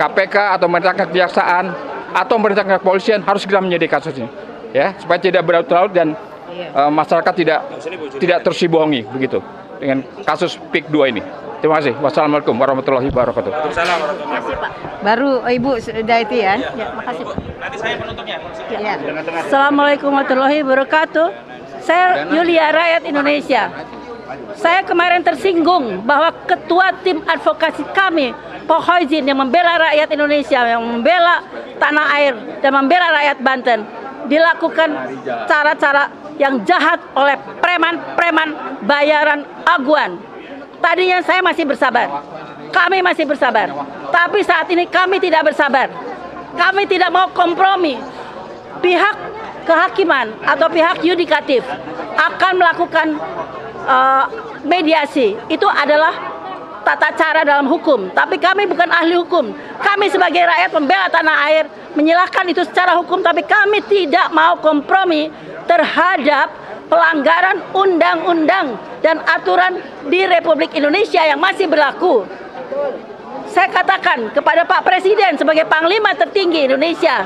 KPK atau memerintahkan kejaksaan atau memerintahkan kepolisian harus segera menyelidiki kasus ini, ya, supaya tidak berlarut-larut dan masyarakat tidak tersibohongi begitu dengan kasus PIK 2 ini. Terima kasih. Wassalamualaikum warahmatullahi wabarakatuh. Baru Ibu sudah itu ya. Makasih Pak. Nanti saya penutupnya. Ya. Assalamualaikum warahmatullahi wabarakatuh. Saya Yulia, rakyat Indonesia. Saya kemarin tersinggung bahwa ketua tim advokasi kami, Pak Hoizin, yang membela rakyat Indonesia, yang membela tanah air dan membela rakyat Banten, dilakukan cara-cara yang jahat oleh preman-preman bayaran aguan. Tadinya saya masih bersabar, kami masih bersabar, tapi saat ini kami tidak bersabar. Kami tidak mau kompromi. Pihak kehakiman atau pihak yudikatif akan melakukan mediasi. Itu adalah tata cara dalam hukum. Tapi kami bukan ahli hukum. Kami sebagai rakyat pembela tanah air menyalahkan itu secara hukum, tapi kami tidak mau kompromi terhadap pelanggaran undang-undang dan aturan di Republik Indonesia yang masih berlaku. saya katakan kepada Pak Presiden sebagai Panglima tertinggi Indonesia,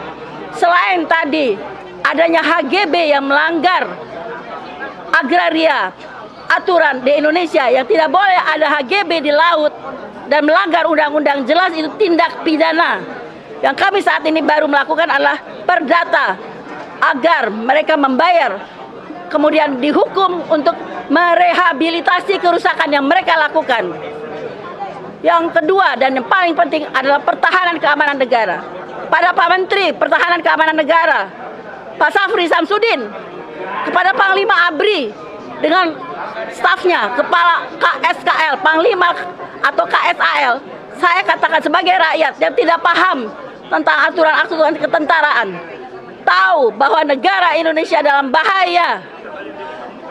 selain tadi adanya HGB yang melanggar agraria, aturan di Indonesia yang tidak boleh ada HGB di laut dan melanggar undang-undang, jelas itu tindak pidana. Yang kami saat ini baru melakukan adalah perdata agar mereka membayar, kemudian dihukum untuk merehabilitasi kerusakan yang mereka lakukan. Yang kedua dan yang paling penting adalah pertahanan keamanan negara. Pada Pak Menteri Pertahanan Keamanan Negara, Pak Safri Samsudin, kepada Panglima ABRI dengan stafnya, Kepala KSKL, Panglima atau KSAL, saya katakan sebagai rakyat yang tidak paham tentang aturan-aturan ketentaraan, tahu bahwa negara Indonesia dalam bahaya.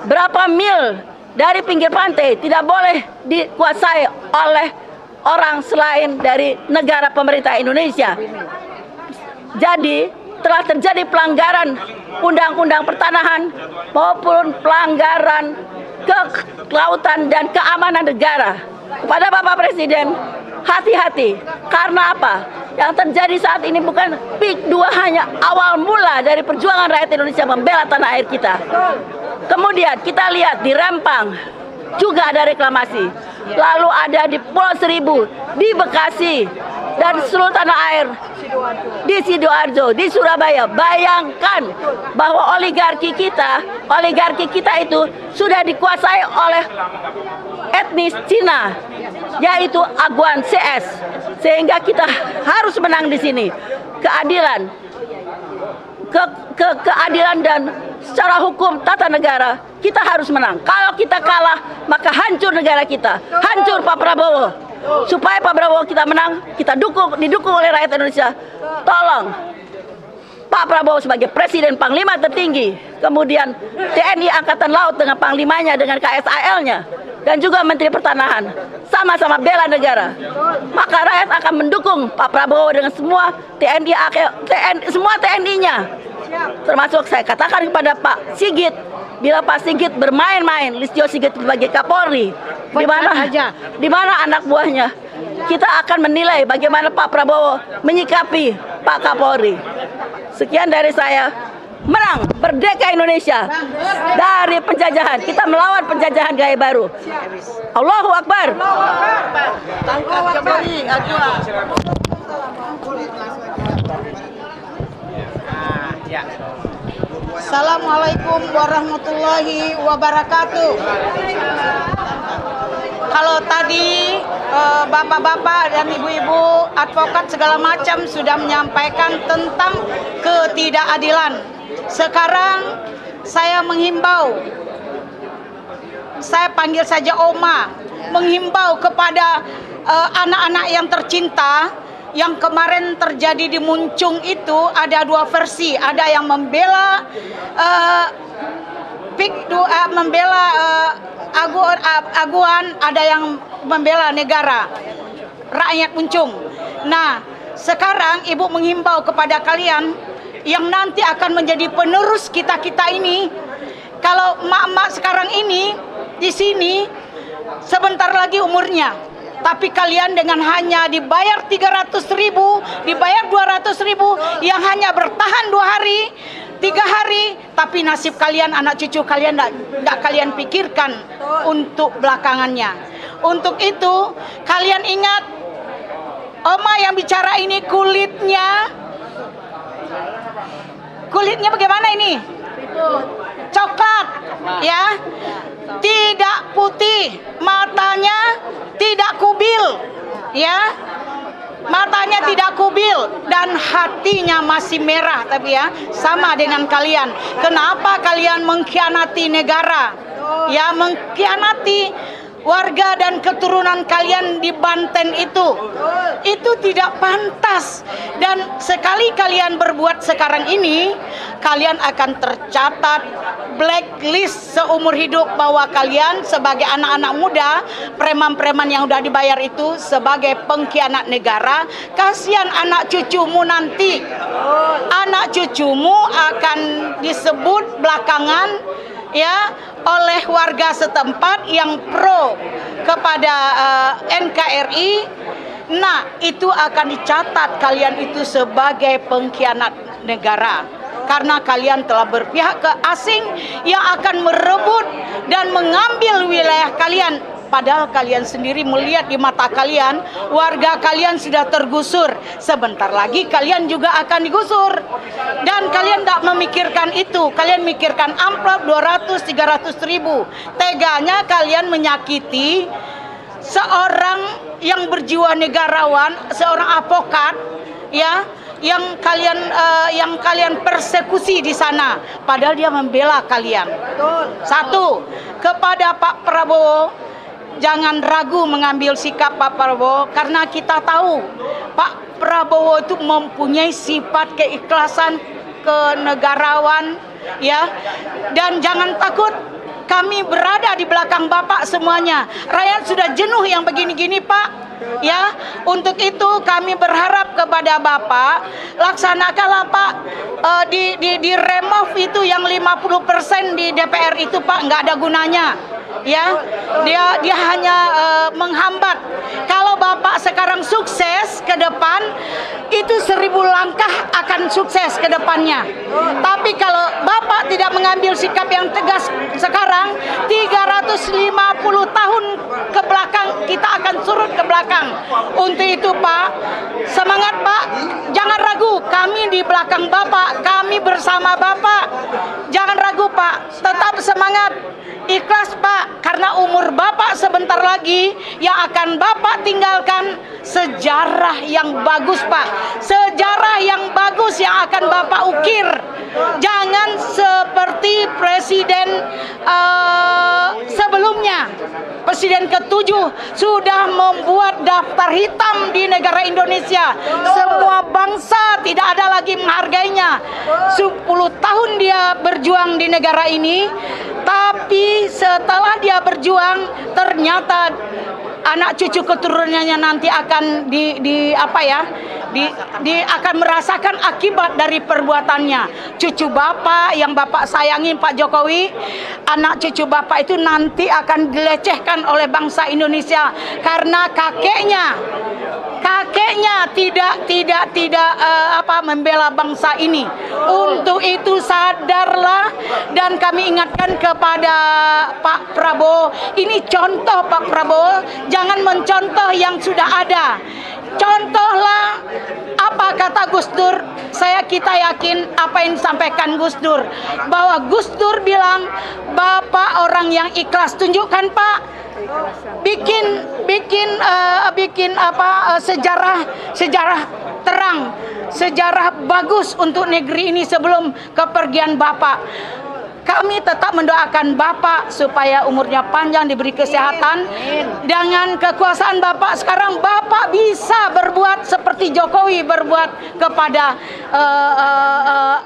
Berapa mil dari pinggir pantai tidak boleh dikuasai oleh orang selain dari negara pemerintah Indonesia. Jadi telah terjadi pelanggaran undang-undang pertanahan maupun pelanggaran kelautan dan keamanan negara. Kepada Bapak Presiden, hati-hati. Karena apa? Yang terjadi saat ini bukan PIK 2 hanya awal mula dari perjuangan rakyat Indonesia membela tanah air kita. Kemudian kita lihat di Rempang juga ada reklamasi. Lalu ada di Pulau Seribu, di Bekasi, dan seluruh tanah air di Sidoarjo, di Surabaya. Bayangkan bahwa oligarki kita itu sudah dikuasai oleh etnis Cina, yaitu Aguan CS. Sehingga kita harus menang di sini. Keadilan, keadilan dan secara hukum tata negara kita harus menang. Kalau kita kalah, maka hancur negara kita, hancur Pak Prabowo. Supaya Pak Prabowo kita menang, kita didukung oleh rakyat Indonesia. Tolong Pak Prabowo sebagai Presiden Panglima tertinggi, kemudian TNI Angkatan Laut dengan Panglimanya, dengan KSAL-nya, dan juga Menteri Pertanahan, sama-sama bela negara. Maka rakyat akan mendukung Pak Prabowo dengan semua semua TNI-nya. Termasuk saya katakan kepada Pak Sigit, bila Pak Sigit bermain-main, Listio Sigit sebagai Kapolri, di mana anak buahnya, kita akan menilai bagaimana Pak Prabowo menyikapi Pak Kapolri. Sekian dari saya. Menang, merdeka Indonesia dari penjajahan. Kita melawan penjajahan gaya baru. Allahu Akbar. Assalamualaikum warahmatullahi wabarakatuh. Kalau tadi bapak-bapak dan ibu-ibu advokat segala macam sudah menyampaikan tentang ketidakadilan. Sekarang saya menghimbau, saya panggil saja Oma, menghimbau kepada anak-anak yang tercinta. Yang kemarin terjadi di Muncung itu ada dua versi, ada yang membela Aguan, ada yang membela negara, rakyat Muncung. Nah, sekarang Ibu menghimbau kepada kalian yang nanti akan menjadi penerus kita-kita ini. Kalau emak-emak sekarang ini di sini sebentar lagi umurnya, tapi kalian dengan hanya dibayar 300.000, dibayar 200.000, yang hanya bertahan 2 hari, 3 hari, tapi nasib kalian, anak cucu kalian tidak kalian pikirkan untuk belakangannya. Untuk itu kalian ingat, Oma yang bicara ini kulitnya bagaimana ini? Coklat, ya, tidak putih, matanya tidak kubil, ya, matanya tidak kubil, dan hatinya masih merah, tapi ya sama dengan kalian. Kenapa kalian mengkhianati negara? Ya, mengkhianati warga dan keturunan kalian di Banten itu tidak pantas. Dan sekali kalian berbuat sekarang ini, kalian akan tercatat blacklist seumur hidup bahwa kalian sebagai anak-anak muda, preman-preman yang udah dibayar itu sebagai pengkhianat negara. Kasihan anak cucumu nanti, anak cucumu akan disebut belakangan, ya, oleh warga setempat yang pro kepada NKRI, Nah, itu akan dicatat kalian itu sebagai pengkhianat negara. Karena kalian telah berpihak ke asing yang akan merebut dan mengambil wilayah kalian. Padahal kalian sendiri melihat di mata kalian, warga kalian sudah tergusur. Sebentar lagi kalian juga akan digusur. Dan kalian tidak memikirkan itu. Kalian mikirkan amplop 200-300 ribu. Teganya kalian menyakiti seorang yang berjiwa negarawan, seorang advokat, ya, yang kalian persekusi di sana, padahal dia membela kalian. Satu, kepada Pak Prabowo, jangan ragu mengambil sikap Pak Prabowo, karena kita tahu Pak Prabowo itu mempunyai sifat keikhlasan, kenegarawan, ya, dan jangan takut. Kami berada di belakang Bapak semuanya. Rakyat sudah jenuh yang begini-gini, Pak. Ya, untuk itu kami berharap kepada Bapak, laksanakanlah Pak, di remove itu yang 50% di DPR itu, Pak, nggak ada gunanya. Ya, dia hanya menghambat. Kalau Bapak sekarang sukses ke depan, itu 1000 langkah akan sukses ke depannya. Tapi kalau Bapak tidak mengambil sikap yang tegas sekarang, 350 tahun ke belakang kita akan surut ke belakang. Untuk itu Pak, semangat Pak, jangan ragu, kami di belakang Bapak, kami bersama Bapak. Jangan ragu Pak, tetap semangat. Ikhlas Pak, karena umur Bapak sebentar lagi yang akan Bapak tinggalkan sejarah yang bagus Pak. Sejarah yang bagus yang akan Bapak ukir. Jangan seperti presiden sebelumnya. Presiden ke-7 sudah membuat daftar hitam di negara Indonesia. Semua bangsa tidak ada lagi menghargainya. 10 tahun dia berjuang di negara ini, tapi setelah dia berjuang ternyata anak cucu keturunannya nanti akan akan merasakan akibat dari perbuatannya. Cucu Bapak yang Bapak sayangin Pak Jokowi, anak cucu Bapak itu nanti akan dilecehkan oleh bangsa Indonesia karena kakeknya tidak membela bangsa ini. Untuk itu sadarlah, dan kami ingatkan kepada Pak Prabowo, ini contoh Pak Prabowo, jangan mencontoh yang sudah ada. Contohlah apa kata Gus Dur. Kita yakin apa yang disampaikan Gus Dur, bahwa Gus Dur bilang Bapak orang yang ikhlas. Tunjukkan Pak, bikin sejarah terang, sejarah bagus untuk negeri ini sebelum kepergian Bapak. Kami tetap mendoakan Bapak supaya umurnya panjang, diberi kesehatan. Dengan kekuasaan Bapak sekarang, Bapak bisa berbuat seperti Jokowi berbuat kepada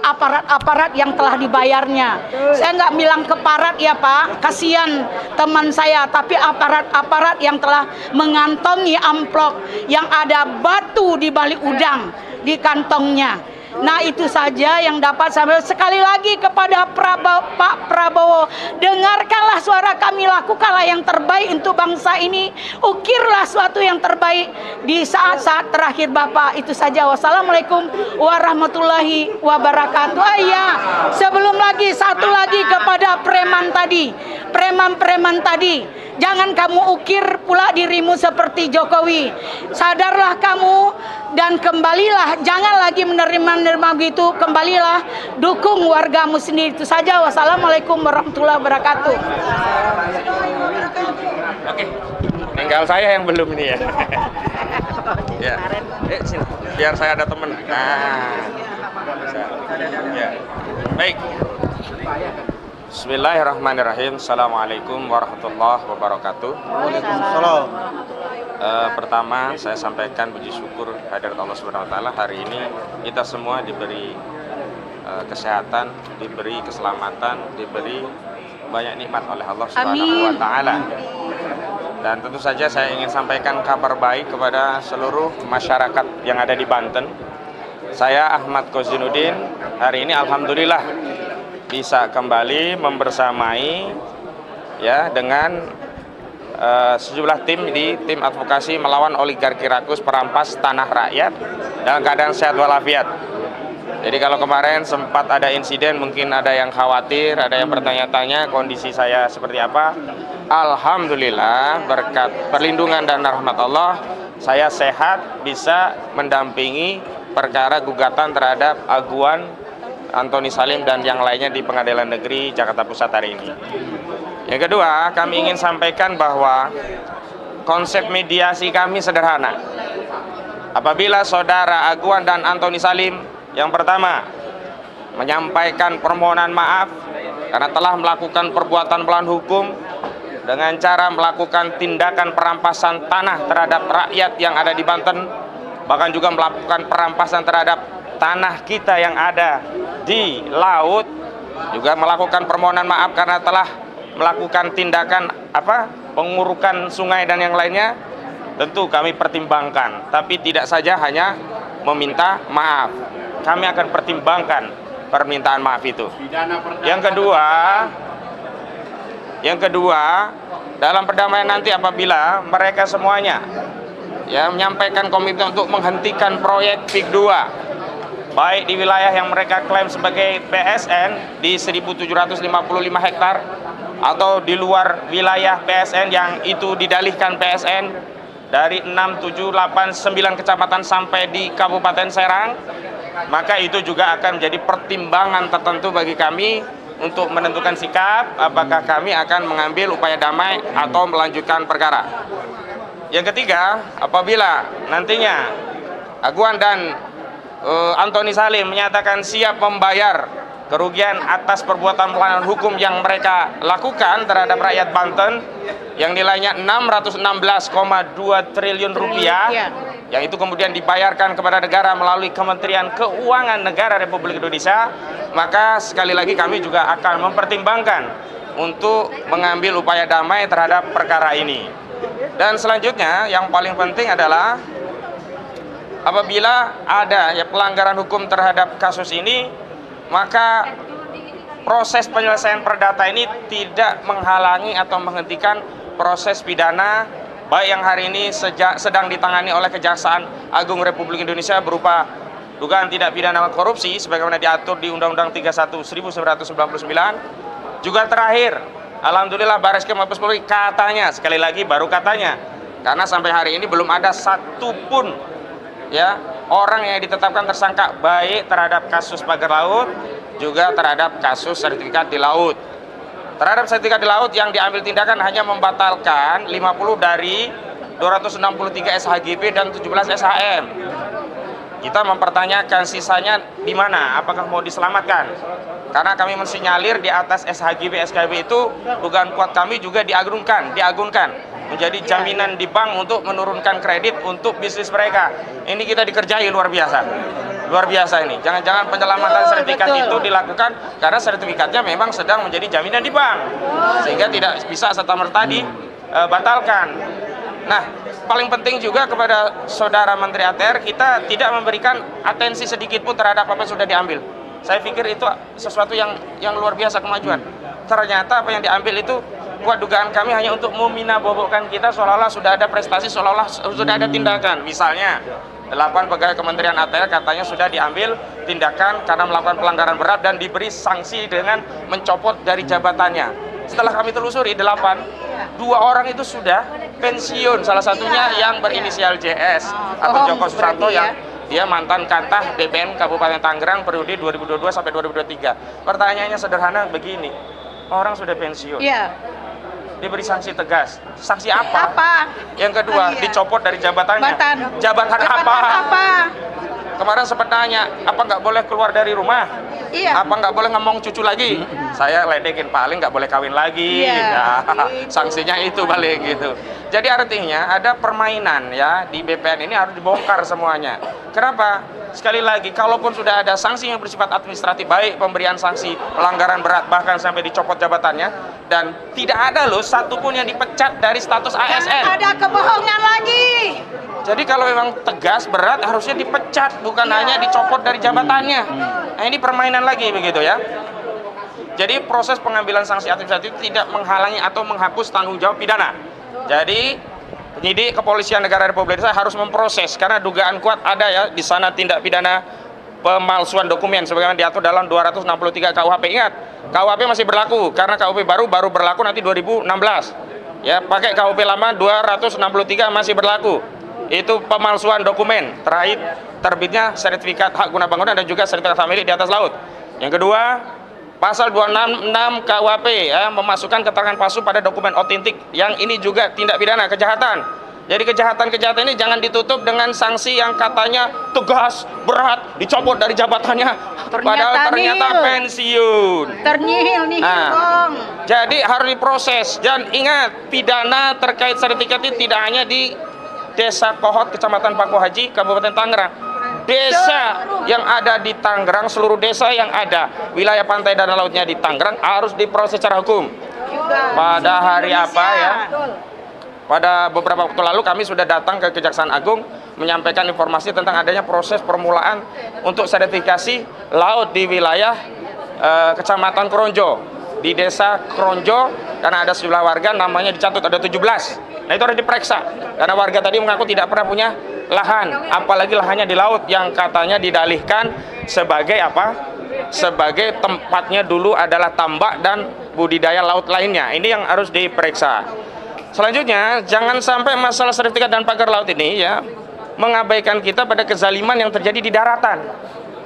aparat-aparat yang telah dibayarnya. Saya nggak bilang keparat ya Pak, kasihan teman saya, tapi aparat-aparat yang telah mengantongi amplop yang ada batu di balik udang di kantongnya. Nah, itu saja yang dapat saya. Sekali lagi kepada Pak Prabowo, dengarkanlah suara kami, lakukanlah yang terbaik untuk bangsa ini, ukirlah suatu yang terbaik di saat-saat terakhir Bapak. Itu saja. Wassalamualaikum warahmatullahi wabarakatuh. Sebelum lagi, satu lagi kepada preman tadi, jangan kamu ukir pula dirimu seperti Jokowi. Sadarlah kamu dan kembalilah, jangan lagi menerima begitu, kembalilah, dukung wargamu sendiri. Itu saja. Wassalamualaikum warahmatullahi wabarakatuh. Oke, tinggal saya yang belum nih ya. Ya, sini. Biar saya ada temen. Ya. Baik. Bismillahirrahmanirrahim. Assalamualaikum warahmatullahi wabarakatuh. Waalaikumsalam. Pertama saya sampaikan puji syukur hadirat Allah Subhanahu wa taala, hari ini kita semua diberi kesehatan, diberi keselamatan, diberi banyak nikmat oleh Allah Subhanahu wa taala. Dan tentu saja saya ingin sampaikan kabar baik kepada seluruh masyarakat yang ada di Banten. Saya Ahmad Kozinuddin hari ini alhamdulillah bisa kembali membersamai ya dengan sejumlah tim advokasi melawan oligarki rakus perampas tanah rakyat dalam keadaan sehat walafiat. Jadi kalau kemarin sempat ada insiden, mungkin ada yang khawatir, ada yang bertanya-tanya kondisi saya seperti apa. Alhamdulillah berkat perlindungan dan rahmat Allah, saya sehat, bisa mendampingi perkara gugatan terhadap Aguan, Antoni Salim dan yang lainnya di Pengadilan Negeri Jakarta Pusat hari ini. Yang kedua, kami ingin sampaikan bahwa konsep mediasi kami sederhana. Apabila saudara Aguan dan Antoni Salim, yang pertama, menyampaikan permohonan maaf karena telah melakukan perbuatan melawan hukum dengan cara melakukan tindakan perampasan tanah terhadap rakyat yang ada di Banten, bahkan juga melakukan perampasan terhadap tanah kita yang ada di laut, juga melakukan permohonan maaf karena telah melakukan tindakan pengurukan sungai dan yang lainnya. Tentu kami pertimbangkan, tapi tidak saja hanya meminta maaf, kami akan pertimbangkan permintaan maaf itu. Yang kedua, dalam perdamaian nanti apabila mereka semuanya menyampaikan komitmen untuk menghentikan proyek PIK 2, baik di wilayah yang mereka klaim sebagai PSN di 1.755 hektar atau di luar wilayah PSN yang itu didalihkan PSN dari 6, 7, 8, 9 kecamatan sampai di Kabupaten Serang, maka itu juga akan menjadi pertimbangan tertentu bagi kami untuk menentukan sikap apakah kami akan mengambil upaya damai atau melanjutkan perkara. Yang ketiga, apabila nantinya Aguan dan Antoni Salim menyatakan siap membayar kerugian atas perbuatan pelanggaran hukum yang mereka lakukan terhadap rakyat Banten yang nilainya 616,2 triliun rupiah, yang itu kemudian dibayarkan kepada negara melalui Kementerian Keuangan Negara Republik Indonesia, maka sekali lagi kami juga akan mempertimbangkan untuk mengambil upaya damai terhadap perkara ini. Dan selanjutnya yang paling penting adalah apabila ada pelanggaran hukum terhadap kasus ini, maka proses penyelesaian perdata ini tidak menghalangi atau menghentikan proses pidana baik yang hari ini sedang ditangani oleh Kejaksaan Agung Republik Indonesia berupa dugaan tidak pidana korupsi sebagaimana diatur di Undang-Undang 31 1999. Juga terakhir, alhamdulillah Bareskrim Mabes Polri katanya, sekali lagi baru katanya, karena sampai hari ini belum ada satupun orang yang ditetapkan tersangka baik terhadap kasus pagar laut juga terhadap kasus sertifikat di laut. Terhadap sertifikat di laut yang diambil tindakan hanya membatalkan 50 dari 263 SHGB dan 17 SHM. Kita mempertanyakan sisanya di mana, apakah mau diselamatkan? Karena kami mensinyalir di atas SHGB SKB itu dugaan kuat kami juga diagunkan menjadi jaminan di bank untuk menurunkan kredit untuk bisnis mereka. Ini kita dikerjai luar biasa ini. Jangan-jangan penyelamatan sertifikat itu dilakukan karena sertifikatnya memang sedang menjadi jaminan di bank, sehingga tidak bisa serta-merta dibatalkan. Nah, paling penting juga kepada saudara Menteri ATR, kita tidak memberikan atensi sedikit pun terhadap apa yang sudah diambil. Saya pikir itu sesuatu yang luar biasa kemajuan. Ternyata apa yang diambil itu kuat dugaan kami hanya untuk meminabobokkan kita seolah-olah sudah ada prestasi, seolah-olah sudah ada tindakan. Misalnya 8 pegawai Kementerian ATR katanya sudah diambil tindakan karena melakukan pelanggaran berat dan diberi sanksi dengan mencopot dari jabatannya. Setelah kami telusuri 8, 2 orang itu sudah pensiun, salah satunya yang berinisial JS atau Joko Susanto yang dia mantan Kantah DPN Kabupaten Tangerang periode 2022 sampai 2023. Pertanyaannya sederhana begini, orang sudah pensiun, diberi sanksi tegas. Sanksi apa? Yang kedua, dicopot dari jabatannya. Jabatan apa? Kemarin sempat nanya, apa nggak boleh keluar dari rumah? Apa nggak boleh ngomong cucu lagi? Saya ledekin, paling nggak boleh kawin lagi. Sanksinya itu paling gitu. Jadi artinya ada permainan di BPN ini harus dibongkar semuanya. Kenapa? Sekali lagi, kalaupun sudah ada sanksi yang bersifat administratif, baik pemberian sanksi pelanggaran berat bahkan sampai dicopot jabatannya, dan tidak ada satupun yang dipecat dari status ASN. Ada kebohongan lagi. Jadi kalau memang tegas berat harusnya dipecat, bukan hanya dicopot dari jabatannya. Nah, ini permainan lagi begitu ya. Jadi proses pengambilan sanksi administratif tidak menghalangi atau menghapus tanggung jawab pidana. Jadi penyidik kepolisian negara Republik Indonesia harus memproses karena dugaan kuat ada ya di sana tindak pidana pemalsuan dokumen sebagaimana diatur dalam 263 KUHP. Ingat, KUHP masih berlaku karena KUHP baru berlaku nanti 2016. Ya, pakai KUHP lama 263 masih berlaku. Itu pemalsuan dokumen, terakhir terbitnya sertifikat hak guna bangunan dan juga sertifikat hak milik di atas laut. Yang kedua, pasal 266 KUHP ya, memasukkan keterangan palsu pada dokumen otentik, yang ini juga tindak pidana kejahatan. Jadi kejahatan-kejahatan ini jangan ditutup dengan sanksi yang katanya tegas, berat, dicopot dari jabatannya, padahal ternyata pensiun. Ternyihil nih, Bang. Jadi harus diproses. Dan ingat, pidana terkait sertifikat itu tidak hanya di Desa Kohot, Kecamatan Paku Haji, Kabupaten Tangerang. Desa yang ada di Tangerang, seluruh desa yang ada wilayah pantai dan lautnya di Tangerang harus diproses secara hukum. Pada hari apa ya? Pada beberapa waktu lalu kami sudah datang ke Kejaksaan Agung menyampaikan informasi tentang adanya proses permulaan untuk sertifikasi laut di wilayah Kecamatan Kronjo. Di Desa Kronjo, karena ada sejumlah warga namanya dicatut ada 17. Nah, itu harus diperiksa karena warga tadi mengaku tidak pernah punya lahan, apalagi lahannya di laut yang katanya didalihkan sebagai apa? Sebagai tempatnya dulu adalah tambak dan budidaya laut lainnya. Ini yang harus diperiksa. Selanjutnya, jangan sampai masalah sertifikat dan pagar laut ini ya mengabaikan kita pada kezaliman yang terjadi di daratan.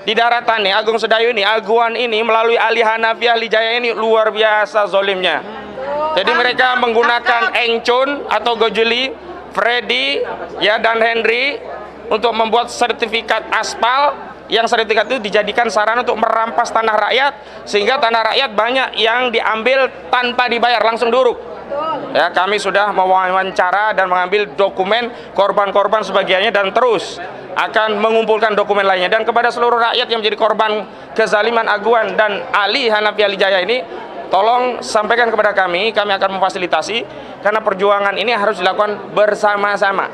Di daratan nih, Agung Sedayu ini, Aguan ini melalui Ali Hanafi Ahli Jaya ini luar biasa zolimnya. Jadi mereka menggunakan Engcun atau Gojuli, Freddy ya dan Henry untuk membuat sertifikat aspal, yang sertifikat itu dijadikan sarana untuk merampas tanah rakyat sehingga tanah rakyat banyak yang diambil tanpa dibayar, langsung duruk. Ya, kami sudah mewawancara dan mengambil dokumen korban-korban sebagiannya dan terus akan mengumpulkan dokumen lainnya. Dan kepada seluruh rakyat yang menjadi korban kezaliman Aguan dan Ali Hanafi Ahli Jaya ini, tolong sampaikan kepada kami akan memfasilitasi karena perjuangan ini harus dilakukan bersama-sama.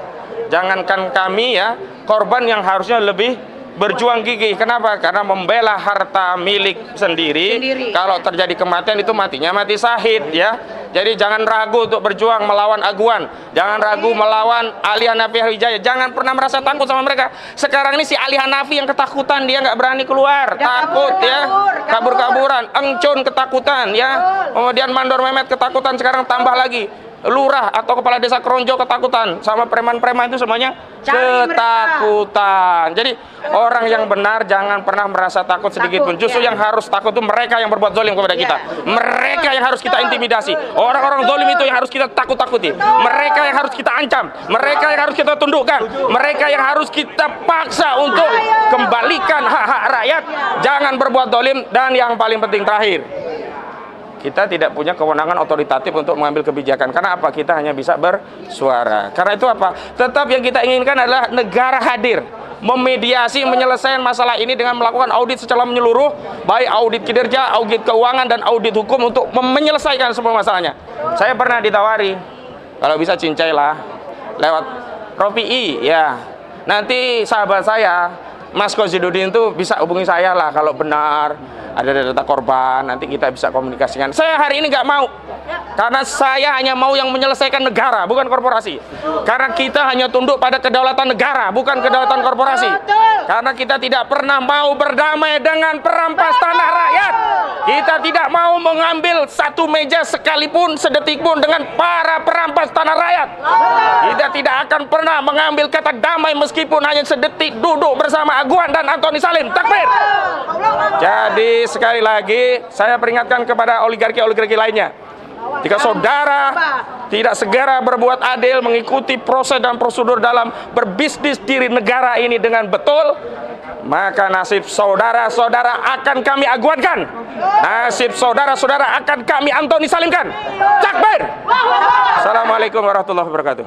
Jangankan kami ya, korban yang harusnya lebih berjuang gigih. Kenapa? Karena membela harta milik sendiri. Kalau terjadi kematian itu matinya mati syahid ya. Jadi jangan ragu untuk berjuang melawan Aguan, jangan ragu melawan Ali Hanafi Ahli Jaya, jangan pernah merasa takut sama mereka. Sekarang ini si Ali Hanafi yang ketakutan, dia nggak berani keluar, takut ya, kabur-kaburan. Engcun ketakutan ya, kemudian Mandor Mehmet ketakutan, sekarang tambah lagi lurah atau kepala desa Kronjo ketakutan, sama preman-preman itu semuanya ketakutan. Jadi orang yang benar jangan pernah merasa takut sedikit pun. Justru yang harus takut itu mereka yang berbuat zalim kepada kita. Mereka yang harus kita intimidasi. Orang-orang zalim itu yang harus kita takut-takuti. Mereka yang harus kita ancam. Mereka yang harus kita tundukkan. Mereka yang harus kita paksa untuk kembalikan hak-hak rakyat. Jangan berbuat zalim. Dan yang paling penting terakhir, kita tidak punya kewenangan otoritatif untuk mengambil kebijakan. Karena apa? Kita hanya bisa bersuara. Karena itu apa? Tetap yang kita inginkan adalah negara hadir, memediasi, menyelesaikan masalah ini dengan melakukan audit secara menyeluruh, baik audit kinerja, audit keuangan, dan audit hukum untuk menyelesaikan semua masalahnya. Saya pernah ditawari, kalau bisa cincailah lewat Ropi ya. Nanti sahabat saya, Mas Kozidudin itu bisa hubungi saya lah kalau benar ada data korban, nanti kita bisa komunikasikan. Saya hari ini nggak mau, karena saya hanya mau yang menyelesaikan negara, bukan korporasi. Karena kita hanya tunduk pada kedaulatan negara, bukan kedaulatan korporasi. Karena kita tidak pernah mau berdamai dengan perampas tanah rakyat. Kita tidak mau mengambil satu meja sekalipun, sedetik pun dengan para perampas tanah rakyat. Kita tidak akan pernah mengambil kata damai meskipun hanya sedetik duduk bersama Aguan dan Antoni Salim. Takbir. Jadi sekali lagi saya peringatkan kepada oligarki-oligarki lainnya, jika saudara tidak segera berbuat adil, mengikuti proses dan prosedur dalam berbisnis di negara ini dengan betul, maka nasib saudara-saudara akan kami aguankan. Nasib saudara-saudara akan kami Antoni Salimkan. Takbir. Assalamualaikum warahmatullahi wabarakatuh.